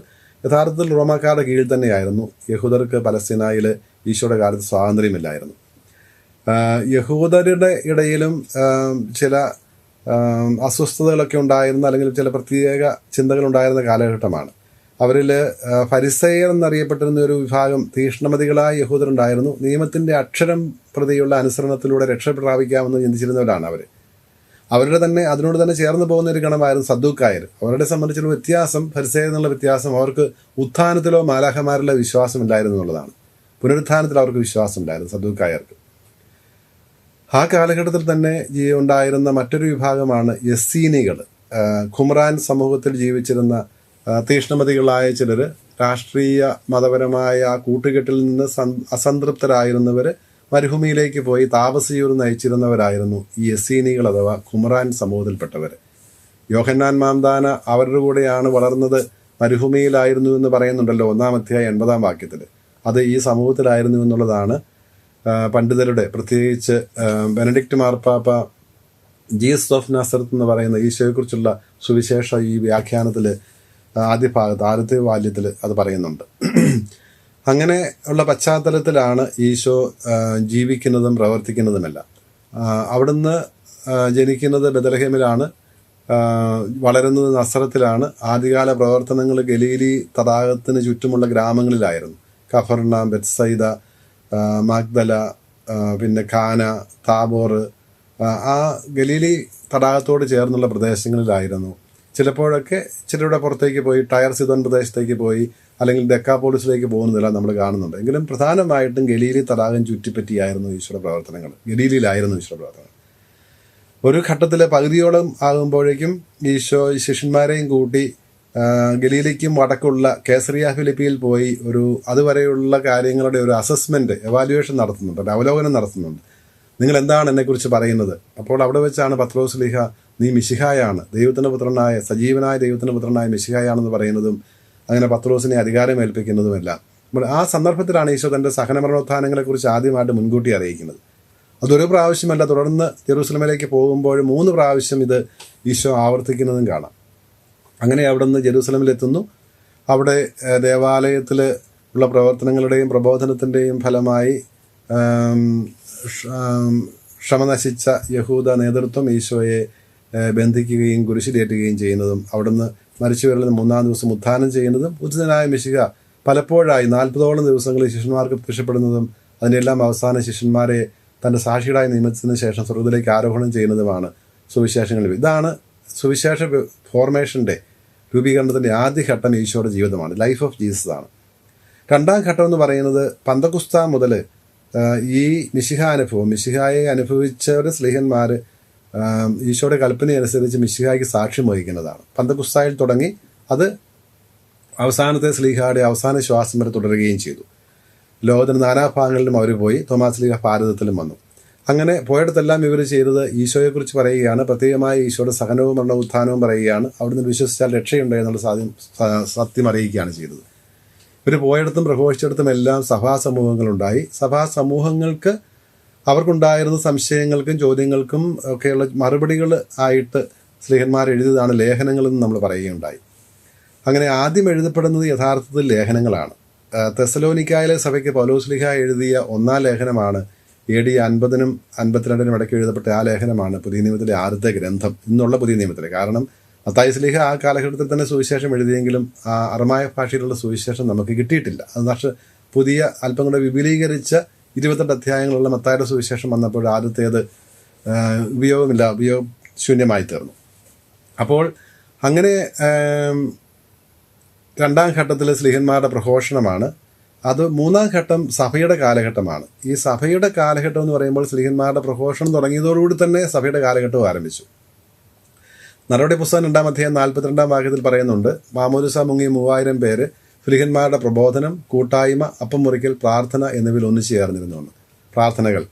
Speaker 2: യഥാർത്ഥത്തിൽ റോമാക്കാരുടെ കീഴിൽ തന്നെയായിരുന്നു. യഹൂദർക്ക് പലസ്തീനയിൽ ഈശോയുടെ കാലത്ത് സ്വാതന്ത്ര്യമില്ലായിരുന്നു. യഹൂദരുടെ ഇടയിലും ചില അസ്വസ്ഥതകളൊക്കെ ഉണ്ടായിരുന്ന അല്ലെങ്കിൽ ചില പ്രത്യേക ചിന്തകളുണ്ടായിരുന്ന കാലഘട്ടമാണ്. അവരിൽ ഫരിസേയർ എന്നറിയപ്പെട്ടിരുന്ന ഒരു വിഭാഗം തീക്ഷ്ണമതികളായ യഹൂദരുണ്ടായിരുന്നു. നിയമത്തിൻ്റെ അക്ഷരം പ്രതിയുള്ള അനുസരണത്തിലൂടെ രക്ഷ പ്രാപിക്കാമെന്ന് ചിന്തിച്ചിരുന്നവരാണ് അവർ. അതിനോട് തന്നെ ചേർന്ന് പോകുന്ന ഒരു ഗണമായിരുന്നു സദ്ദൂക്കായർ. അവരുടെ സംബന്ധിച്ചുള്ള വ്യത്യാസം, ഫരിസേയർ എന്നുള്ള വ്യത്യാസം, അവർക്ക് ഉത്ഥാനത്തിലോ മാലാഖമാരിലോ വിശ്വാസമില്ലായിരുന്നു എന്നുള്ളതാണ്. പുനരുത്ഥാനത്തിൽ അവർക്ക് വിശ്വാസമില്ലായിരുന്നു സദ്ദൂക്കായർക്ക്. ആ കാലഘട്ടത്തിൽ തന്നെ ഉണ്ടായിരുന്ന മറ്റൊരു വിഭാഗമാണ് എസ്സീനികൾ. ഖുമ്രാൻ സമൂഹത്തിൽ ജീവിച്ചിരുന്ന തീക്ഷ്ണമതികളായ ചിലർ, രാഷ്ട്രീയ മതപരമായ ആ കൂട്ടുകെട്ടിൽ നിന്ന് അസംതൃപ്തരായിരുന്നവർ മരുഭൂമിയിലേക്ക് പോയി താപസയൂർ നയിച്ചിരുന്നവരായിരുന്നു ഈ എസ്സീനികൾ അഥവാ ഖുമ്രാൻ സമൂഹത്തിൽപ്പെട്ടവർ. യോഹന്നാൻ മാംദാന അവരുടെ കൂടെയാണ് വളർന്നത്, മരുഭൂമിയിലായിരുന്നു എന്ന് പറയുന്നുണ്ടല്ലോ 1-ാം അധ്യായം 80-ാം വാക്യത്തിൽ. അത് ഈ സമൂഹത്തിലായിരുന്നു എന്നുള്ളതാണ് പണ്ഡിതരുടെ, പ്രത്യേകിച്ച് ബെനഡിക്റ്റ് മാർപ്പാപ്പ ജീസസ് ഓഫ് നാസറത്ത് എന്ന് പറയുന്ന ഈശോയെക്കുറിച്ചുള്ള സുവിശേഷ ഈ വ്യാഖ്യാനത്തിൽ ആദ്യത്തെ വാല്യത്തിൽ അത് പറയുന്നുണ്ട്. അങ്ങനെ ഉള്ള പശ്ചാത്തലത്തിലാണ് ഈശോ ജീവിക്കുന്നതും പ്രവർത്തിക്കുന്നതുമെല്ലാം. അവിടുന്ന് ജനിക്കുന്നത് ബെത്ലഹേമിലാണ്, വളരുന്നത് നസറത്തിലാണ്. ആദ്യകാല പ്രവർത്തനങ്ങൾ ഗലീലി തടാകത്തിന് ചുറ്റുമുള്ള ഗ്രാമങ്ങളിലായിരുന്നു. കഫർനാം, ബെത്സൈദ, മഗ്ദല, പിന്നെ കാന, താബോർ, ആ ഗലീലി തടാകത്തോട് ചേർന്നുള്ള പ്രദേശങ്ങളിലായിരുന്നു. ചിലപ്പോഴൊക്കെ ചിലരുടെ പുറത്തേക്ക് പോയി ടയർ സിദോൻ പ്രദേശത്തേക്ക് പോയി അല്ലെങ്കിൽ ഡെക്കാപോളിസിലേക്ക് പോകുന്നതെല്ലാം നമ്മൾ കാണുന്നുണ്ട്. എങ്കിലും പ്രധാനമായിട്ടും ഗലീലി തടാകം ചുറ്റിപ്പറ്റിയായിരുന്നു ഈശ്വര പ്രവർത്തനങ്ങൾ. ഗലീലിയിലായിരുന്നു ഈശ്വര പ്രവർത്തനങ്ങൾ. ഒരു ഘട്ടത്തിൽ പകുതിയോളം ആകുമ്പോഴേക്കും ഈശോ ശിഷ്യന്മാരെയും കൂട്ടി ഗലീലിക്കും വടക്കുള്ള കേസറിയ ഫിലിപ്പിയിൽ പോയി അതുവരെയുള്ള കാര്യങ്ങളുടെ ഒരു അസസ്മെൻറ്റ്, എവാലുവേഷൻ നടത്തുന്നുണ്ട്, ഒരു അവലോകനം നടത്തുന്നുണ്ട്. നിങ്ങൾ എന്താണ് എന്നെക്കുറിച്ച് പറയുന്നത്? അപ്പോൾ അവിടെ വെച്ചാണ് പത്രോസ് ലീഹ നീ മിശിഹായാണ്, ദൈവത്തിൻ്റെ പുത്രനായ, സജീവനായ ദൈവത്തിൻ്റെ പുത്രനായ മിശിഹായാണെന്ന് പറയുന്നതും അങ്ങനെ പത്രോസിനെ അധികാരം ഏൽപ്പിക്കുന്നതുമെല്ലാം. അപ്പോൾ ആ സന്ദർഭത്തിലാണ് ഈശോ തൻ്റെ സഹനമരണോത്ഥാനങ്ങളെക്കുറിച്ച് ആദ്യമായിട്ട് മുൻകൂട്ടി അറിയിക്കുന്നത്. അതൊരു പ്രാവശ്യമല്ല, തുടർന്ന് ജെറൂസലമിലേക്ക് പോകുമ്പോൾ 3 പ്രാവശ്യം ഇത് ഈശോ ആവർത്തിക്കുന്നതും കാണാം. അങ്ങനെ അവിടെ നിന്ന് ജെറൂസലമിലെത്തുന്നു. അവിടെ ദേവാലയത്തിൽ ഉള്ള പ്രവർത്തനങ്ങളുടെയും പ്രബോധനത്തിൻ്റെയും ഫലമായി ക്ഷമനശിച്ച യഹൂദ നേതൃത്വം ഈശോയെ ബന്ധിക്കുകയും കുരിശിലേറ്റുകയും ചെയ്യുന്നതും, അവിടുന്ന് മരിച്ചവരിൽ നിന്ന് 3-ാം ദിവസം ഉത്ഥാനം ചെയ്യുന്നതും ഉചിതനായ മിശിഹ പലപ്പോഴായി 40ഓളം ദിവസങ്ങളിൽ ശിഷ്യന്മാർക്ക് പ്രത്യക്ഷപ്പെടുന്നതും അതിനെല്ലാം അവസാന ശിഷ്യന്മാരെ തൻ്റെ സാക്ഷികളായി നിയമിച്ചതിന് ശേഷം സ്വർഗ്ഗത്തിലേക്ക് ആരോഹണം ചെയ്യുന്നതുമാണ് സുവിശേഷങ്ങളിൽ. ഇതാണ് സുവിശേഷ ഫോർമേഷൻ്റെ രൂപീകരണത്തിൻ്റെ ആദ്യ ഘട്ടം ഈശോയുടെ ജീവിതമാണ്, ലൈഫ് ഓഫ് ജീസസ് ആണ്. രണ്ടാം ഘട്ടം എന്ന് പറയുന്നത് പന്തക്കുസ്ത മുതൽ ഈ മിശിഹായെ അനുഭവിച്ചവർ സ്ലീഹന്മാർ ഈശോയുടെ കൽപ്പനയനുസരിച്ച് മിശിഹായ്ക്ക് സാക്ഷ്യം വഹിക്കുന്നതാണ്. പന്തക്കുസ്തായിൽ തുടങ്ങി അത് അവസാനത്തെ സ്ലീഹയുടെ അവസാന ശ്വാസം വരെ തുടരുകയും ചെയ്തു. ലോകത്തിന് നാനാഭാഗങ്ങളിലും അവർ പോയി. തോമാസ് സ്ലീഹ ഭാരതത്തിലും വന്നു. അങ്ങനെ പോയിടത്തെല്ലാം ഇവർ ചെയ്തത് ഈശോയെക്കുറിച്ച് പറയുകയാണ്, പ്രത്യേകമായി ഈശോയുടെ സഹനവും മരണവും ഉത്ഥാനവും പറയുകയാണ്. അവിടുന്ന് വിശ്വസിച്ചാൽ രക്ഷയുണ്ട് എന്നുള്ള സത്യം അറിയിക്കുകയാണ് ചെയ്തത്. ഇവർ പോയിടത്തും പ്രഘോഷിച്ചിടത്തും എല്ലാം സഭാസമൂഹങ്ങളുണ്ടായി. സഭാസമൂഹങ്ങൾക്ക് അവർക്കുണ്ടായിരുന്ന സംശയങ്ങൾക്കും ചോദ്യങ്ങൾക്കും ഒക്കെയുള്ള മറുപടികൾ ആയിട്ട് സ്ലീഹന്മാർ എഴുതിയതാണ് ലേഖനങ്ങളെന്ന് നമ്മൾ പറയുകയുണ്ടായി. അങ്ങനെ ആദ്യം എഴുതപ്പെടുന്നത് യഥാർത്ഥത്തിൽ ലേഖനങ്ങളാണ്. തെസലോനിക്കായിലെ സഭയ്ക്ക് പൗലോസ് ശ്ലീഹ എഴുതിയ 1-ാം ലേഖനമാണ് AD 50-നും 52-നും ഇടയ്ക്ക് എഴുതപ്പെട്ട ആ ലേഖനമാണ് പുതിയ നിയമത്തിലെ ആദ്യത്തെ ഗ്രന്ഥം ഇന്നുള്ള പുതിയ നിയമത്തിലെ. കാരണം മത്തായി ശ്ലീഹ ആ കാലഘട്ടത്തിൽ തന്നെ സുവിശേഷം എഴുതിയെങ്കിലും ആ അറമായ ഭാഷയിലുള്ള സുവിശേഷം നമുക്ക് കിട്ടിയിട്ടില്ല. അത് പുതിയ അല്പം കൂടെ വിപുലീകരിച്ച 28 അധ്യായങ്ങളുള്ള മത്തായിയുടെ സുവിശേഷം വന്നപ്പോൾ ആദ്യത്തേത് ഉപയോഗശൂന്യമായി തീർന്നു. അപ്പോൾ അങ്ങനെ രണ്ടാം ഘട്ടത്തിൽ സ്ലീഹന്മാരുടെ പ്രഘോഷണമാണ്. അത് 3-ാം ഘട്ടം സഭയുടെ കാലഘട്ടമാണ്. ഈ സഭയുടെ കാലഘട്ടം എന്ന് പറയുമ്പോൾ സ്ലീഹന്മാരുടെ പ്രഘോഷണം തുടങ്ങിയതോടുകൂടി തന്നെ സഭയുടെ കാലഘട്ടവും ആരംഭിച്ചു. നടപടി പുസ്തകം 2-ാം അധ്യായം 42-ാം വാക്യത്തിൽ പറയുന്നുണ്ട്, മാമോദിസ മുങ്ങി 3000 പേര് സ്ലീഹന്മാരുടെ പ്രബോധനം, കൂട്ടായ്മ, അപ്പം മുറിക്കൽ, പ്രാർത്ഥന എന്നിവയിൽ ഒന്നിച്ചു ചേർന്നിരുന്നു. പ്രാർത്ഥനകൾ,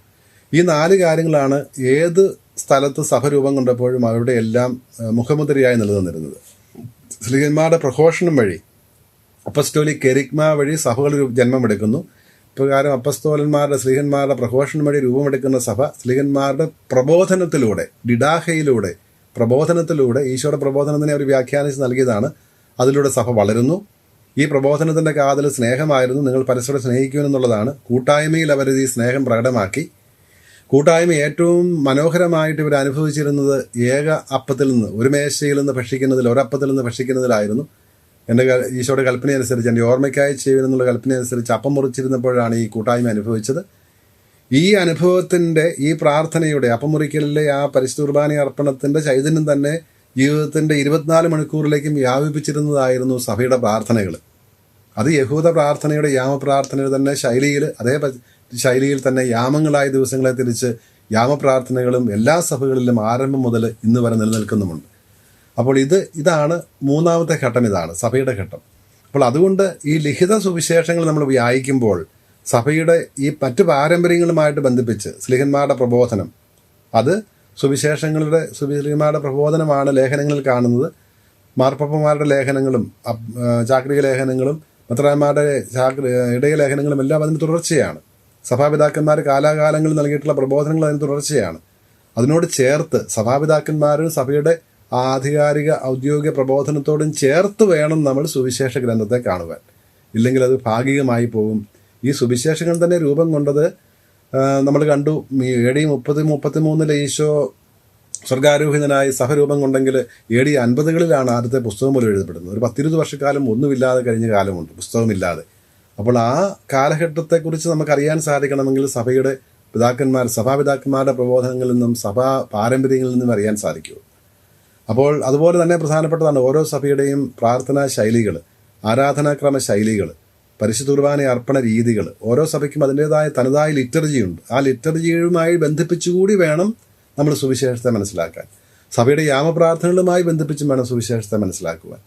Speaker 2: ഈ 4 കാര്യങ്ങളാണ് ഏത് സ്ഥലത്ത് സഭ രൂപം കൊണ്ടപ്പോഴും അവരുടെ എല്ലാം മുഖമുദ്രയായി നിലനിന്നിരുന്നത്. സ്ലീഹന്മാരുടെ പ്രഘോഷണം വഴി അപ്പസ്തോലിക് കെരിഗ്മ വഴി സഭകൾ ജന്മമെടുക്കുന്നു. പ്രകാരം അപ്പസ്തോലന്മാരുടെ സ്ലീഹന്മാരുടെ പ്രഘോഷണം വഴി രൂപമെടുക്കുന്ന സഭ സ്ലീഹന്മാരുടെ പ്രബോധനത്തിലൂടെ, ഡിഡാഹയിലൂടെ, പ്രബോധനത്തിലൂടെ, ഈശോയുടെ പ്രബോധനത്തിനെ അവർ വ്യാഖ്യാനിച്ച് നൽകിയതാണ്. അതിലൂടെ സഭ വളരുന്നു. ഈ പ്രബോധനത്തിൻ്റെ കാതൽ സ്നേഹമായിരുന്നു. നിങ്ങൾ പരസ്പരം സ്നേഹിക്കുമെന്നുള്ളതാണ്. കൂട്ടായ്മയിൽ അവർ ഈ സ്നേഹം പ്രകടമാക്കി. കൂട്ടായ്മ ഏറ്റവും മനോഹരമായിട്ട് ഇവർ അനുഭവിച്ചിരുന്നത് ഏക അപ്പത്തിൽ നിന്ന്, ഒരു മേശയിൽ നിന്ന് ഭക്ഷിക്കുന്നതിൽ, ഒരപ്പത്തിൽ നിന്ന് ഭക്ഷിക്കുന്നതിലായിരുന്നു. എൻ്റെ ഈശോയുടെ കൽപ്പനയനുസരിച്ച്, എൻ്റെ ഓർമ്മയ്ക്കായി ചെയ്യുമെന്നുള്ള കൽപ്പനയനുസരിച്ച് അപ്പം മുറിച്ചിരുന്നപ്പോഴാണ് ഈ കൂട്ടായ്മ അനുഭവിച്ചത്. ഈ അനുഭവത്തിൻ്റെ, ഈ പ്രാർത്ഥനയുടെ, അപ്പം മുറിക്കലിലെ ആ പരിശുദ്ധ കുർബാന അർപ്പണത്തിൻ്റെ ചൈതന്യം തന്നെ ജീവിതത്തിൻ്റെ 24 മണിക്കൂറിലേക്കും വ്യാപിപ്പിച്ചിരുന്നതായിരുന്നു സഭയുടെ പ്രാർത്ഥനകൾ. അത് യഹൂദ പ്രാർത്ഥനയുടെ യാമപ്രാർത്ഥനയുടെ തന്നെ ശൈലിയിൽ, അതേ ശൈലിയിൽ തന്നെ യാമങ്ങളായ ദിവസങ്ങളെ തിരിച്ച് യാമപ്രാർത്ഥനകളും എല്ലാ സഭകളിലും ആരംഭം മുതൽ ഇന്ന് വരെ നിലനിൽക്കുന്നുമുണ്ട്. അപ്പോൾ ഇതാണ് 3-ാമത്തെ ഘട്ടം, ഇതാണ് സഭയുടെ ഘട്ടം. അപ്പോൾ അതുകൊണ്ട് ഈ ലിഖിത സുവിശേഷങ്ങൾ നമ്മൾ വായിക്കുമ്പോൾ സഭയുടെ ഈ മറ്റു പാരമ്പര്യങ്ങളുമായിട്ട് ബന്ധിപ്പിച്ച് സ്ലീഹന്മാരുടെ പ്രബോധനം, അത് സ്ലീഹന്മാരുടെ പ്രബോധനമാണ് ലേഖനങ്ങളിൽ കാണുന്നത്. മാർപ്പാപ്പന്മാരുടെ ലേഖനങ്ങളും ചാക്രിക ലേഖനങ്ങളും മെത്രാന്മാരുടെ ഇടയ ലേഖനങ്ങളും എല്ലാം അതിന് തുടർച്ചയാണ്. സഭാപിതാക്കന്മാർ കാലാകാലങ്ങളിൽ നൽകിയിട്ടുള്ള പ്രബോധനങ്ങൾ അതിന് തുടർച്ചയാണ്. അതിനോട് ചേർത്ത് സഭാപിതാക്കന്മാരും സഭയുടെ ആധികാരിക ഔദ്യോഗിക പ്രബോധനത്തോടും ചേർത്ത് വേണം നമ്മൾ സുവിശേഷ ഗ്രന്ഥത്തെ കാണുവാൻ. ഇല്ലെങ്കിൽ അത് ഭാഗികമായി പോകും. ഈ സുവിശേഷങ്ങൾ തന്നെ രൂപം കൊണ്ടത് നമ്മൾ കണ്ടു. AD 30-33 ഈശോ സ്വർഗാരോഹിതനായി സഭ രൂപം കൊണ്ടെങ്കിൽ AD 50-കളിലാണ് ആദ്യത്തെ പുസ്തകം പോലും എഴുതപ്പെടുന്നത്. ഒരു 10-20 വർഷക്കാലം ഒന്നുമില്ലാതെ കഴിഞ്ഞ കാലമുണ്ട്, പുസ്തകമില്ലാതെ. അപ്പോൾ ആ കാലഘട്ടത്തെക്കുറിച്ച് നമുക്കറിയാൻ സാധിക്കണമെങ്കിൽ സഭയുടെ സഭാപിതാക്കന്മാരുടെ പ്രബോധനങ്ങളിൽ നിന്നും സഭാ പാരമ്പര്യങ്ങളിൽ നിന്നും അറിയാൻ സാധിക്കൂ. അപ്പോൾ അതുപോലെ തന്നെ പ്രധാനപ്പെട്ടതാണ് ഓരോ സഭയുടെയും പ്രാർത്ഥനാ ശൈലികൾ, ആരാധനാക്രമ ശൈലികൾ, പരിശുദ്ധ കുർബാന അർപ്പണ രീതികൾ. ഓരോ സഭയ്ക്കും അതിൻ്റേതായ തനതായ ലിറ്റർജിയുണ്ട്. ആ ലിറ്റർജിയുമായി ബന്ധിപ്പിച്ചുകൂടി വേണം നമ്മൾ സുവിശേഷത്തെ മനസ്സിലാക്കാൻ. സഭയുടെ യാമപ്രാർത്ഥനകളുമായി ബന്ധിപ്പിച്ചും വേണം സുവിശേഷത്തെ മനസ്സിലാക്കുവാൻ.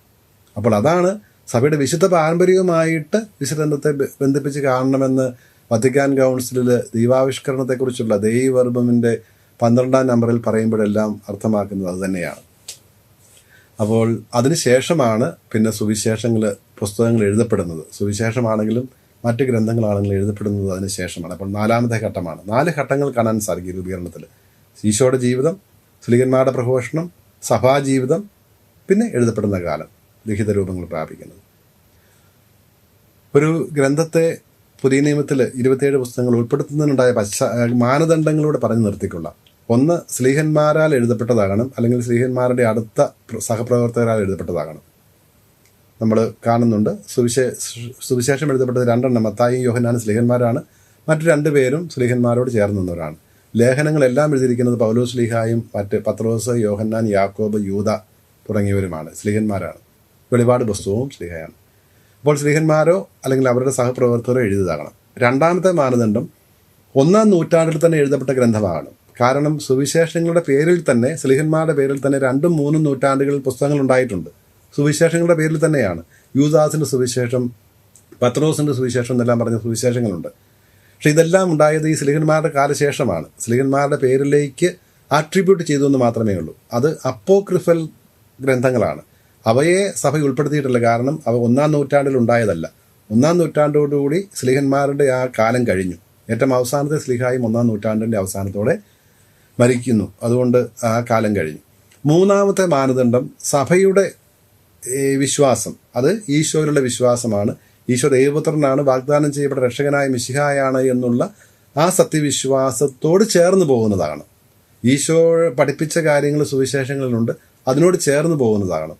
Speaker 2: അപ്പോൾ അതാണ് സഭയുടെ വിശുദ്ധ പാരമ്പര്യവുമായിട്ട് വിശുദ്ധത്തെ ബന്ധിപ്പിച്ച് കാണണമെന്ന് വത്തിക്കാൻ കൗൺസിലിൽ ദൈവാവിഷ്കരണത്തെക്കുറിച്ചുള്ള ദൈവ വർബമിൻ്റെ 12-ാം നമ്പറിൽ പറയുമ്പോഴെല്ലാം അർത്ഥമാക്കുന്നത് അതുതന്നെയാണ്. അപ്പോൾ അതിനുശേഷമാണ് പിന്നെ പുസ്തകങ്ങൾ എഴുതപ്പെടുന്നത്. സുവിശേഷമാണെങ്കിലും മറ്റ് ഗ്രന്ഥങ്ങളാണെങ്കിലും എഴുതപ്പെടുന്നത് അതിന് ശേഷമാണ്. അപ്പോൾ 4-ാമത്തെ ഘട്ടമാണ്. 4 ഘട്ടങ്ങൾ കാണാൻ സാധിക്കും രൂപീകരണത്തിൽ. ഈശോയുടെ ജീവിതം, സ്ലീഹന്മാരുടെ പ്രഘോഷണം, സഭാജീവിതം, പിന്നെ എഴുതപ്പെടുന്ന കാലം, ലിഖിത രൂപങ്ങൾ പ്രാപിക്കുന്നത്. ഒരു ഗ്രന്ഥത്തെ പുതിയ നിയമത്തിൽ 27 പുസ്തകങ്ങൾ ഉൾപ്പെടുത്തുന്നതിനുണ്ടായ മാനദണ്ഡങ്ങളോട് പറഞ്ഞു നിർത്തിക്കൊള്ളാം. ഒന്ന്, സ്ലീഹന്മാരാൽ എഴുതപ്പെട്ടതാകണം, അല്ലെങ്കിൽ സ്ലീഹന്മാരുടെ അടുത്ത സഹപ്രവർത്തകരാൽ എഴുതപ്പെട്ടതാകണം. നമ്മൾ കാണുന്നുണ്ട്. സുവിശേഷം എഴുതപ്പെട്ടത് 2 മത്തായിയും യോഹന്നാനും സ്ലീഹന്മാരാണ്. മറ്റു 2 പേരും സ്ലീഹന്മാരോട് ചേർന്ന് നിന്നവരാണ്. ലേഖനങ്ങളെല്ലാം എഴുതിയിരിക്കുന്നത് പൗലോസ് സ്ലീഹായും മറ്റ് പത്രോസ്, യോഹന്നാൻ, യാക്കോബ്, യൂദ തുടങ്ങിയവരുമാണ്, സ്ലീഹന്മാരാണ്. വെളിപാട് പുസ്തകവും സ്ലീഹയാണ്. അപ്പോൾ സ്ലീഹന്മാരോ അല്ലെങ്കിൽ അവരുടെ സഹപ്രവർത്തകരോ എഴുതിയതാകണം. രണ്ടാമത്തെ മാനദണ്ഡം 1-ാം നൂറ്റാണ്ടിൽ തന്നെ എഴുതപ്പെട്ട ഗ്രന്ഥമാണ്. കാരണം സുവിശേഷങ്ങളുടെ പേരിൽ തന്നെ, സ്ലീഹന്മാരുടെ പേരിൽ തന്നെ 2ഉം 3ഉം നൂറ്റാണ്ടുകളിൽ പുസ്തകങ്ങൾ ഉണ്ടായിട്ടുണ്ട്. സുവിശേഷങ്ങളുടെ പേരിൽ തന്നെയാണ്. യൂദാസിൻ്റെ സുവിശേഷം, പത്രോസിൻ്റെ സുവിശേഷം എന്നെല്ലാം പറഞ്ഞ സുവിശേഷങ്ങളുണ്ട്. പക്ഷെ ഇതെല്ലാം ഉണ്ടായത് ഈ സ്ലീഹന്മാരുടെ കാലശേഷമാണ്. സ്ലീഹന്മാരുടെ പേരിലേക്ക് ആട്രിബ്യൂട്ട് ചെയ്തു എന്ന് മാത്രമേ ഉള്ളൂ. അത് അപ്പോക്രിഫൽ ഗ്രന്ഥങ്ങളാണ്. അവയെ സഭ ഉൾപ്പെടുത്തിയിട്ടില്ല. കാരണം അവ 1-ാം നൂറ്റാണ്ടിൽ ഉണ്ടായതല്ല. 1-ാം നൂറ്റാണ്ടോടുകൂടി സ്ലീഹന്മാരുടെ ആ കാലം കഴിഞ്ഞു. ഏറ്റവും അവസാനത്തെ സ്ലീഹായും 1-ാം നൂറ്റാണ്ടിൻ്റെ അവസാനത്തോടെ മരിക്കുന്നു. അതുകൊണ്ട് ആ കാലം കഴിഞ്ഞു. 3-ാമത്തെ മാനദണ്ഡം സഭയുടെ വിശ്വാസം. അത് ഈശോയിലുള്ള വിശ്വാസമാണ്. ഈശോ ദൈവപുത്രനാണ്, വാഗ്ദാനം ചെയ്യപ്പെട്ട രക്ഷകനായ മിശിഹായാണ് എന്നുള്ള ആ സത്യവിശ്വാസത്തോട് ചേർന്ന് പോകുന്നതാണ്. ഈശോ പഠിപ്പിച്ച കാര്യങ്ങൾ സുവിശേഷങ്ങളിലുണ്ട്, അതിനോട് ചേർന്ന് പോകുന്നതാണ്.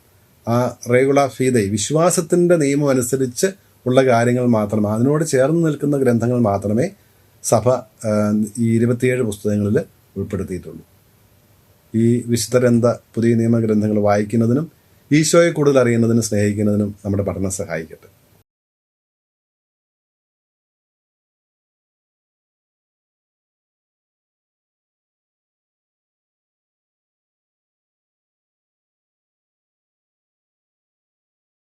Speaker 2: ആ റെഗുല ഫീദൈ, വിശ്വാസത്തിൻ്റെ നിയമം അനുസരിച്ച് ഉള്ള കാര്യങ്ങൾ മാത്രമേ, അതിനോട് ചേർന്ന് നിൽക്കുന്ന ഗ്രന്ഥങ്ങൾ മാത്രമേ സഭ ഈ 27 പുസ്തകങ്ങളിൽ ഉൾപ്പെടുത്തിയിട്ടുള്ളൂ. ഈ വിശുദ്ധ ഗ്രന്ഥ പുതിയ നിയമഗ്രന്ഥങ്ങൾ വായിക്കുന്നതിനും ഈശോയെ കൂടുതൽ അറിയുന്നതിനും സ്നേഹിക്കുന്നതിനും നമ്മുടെ പഠനം സഹായിക്കട്ടെ.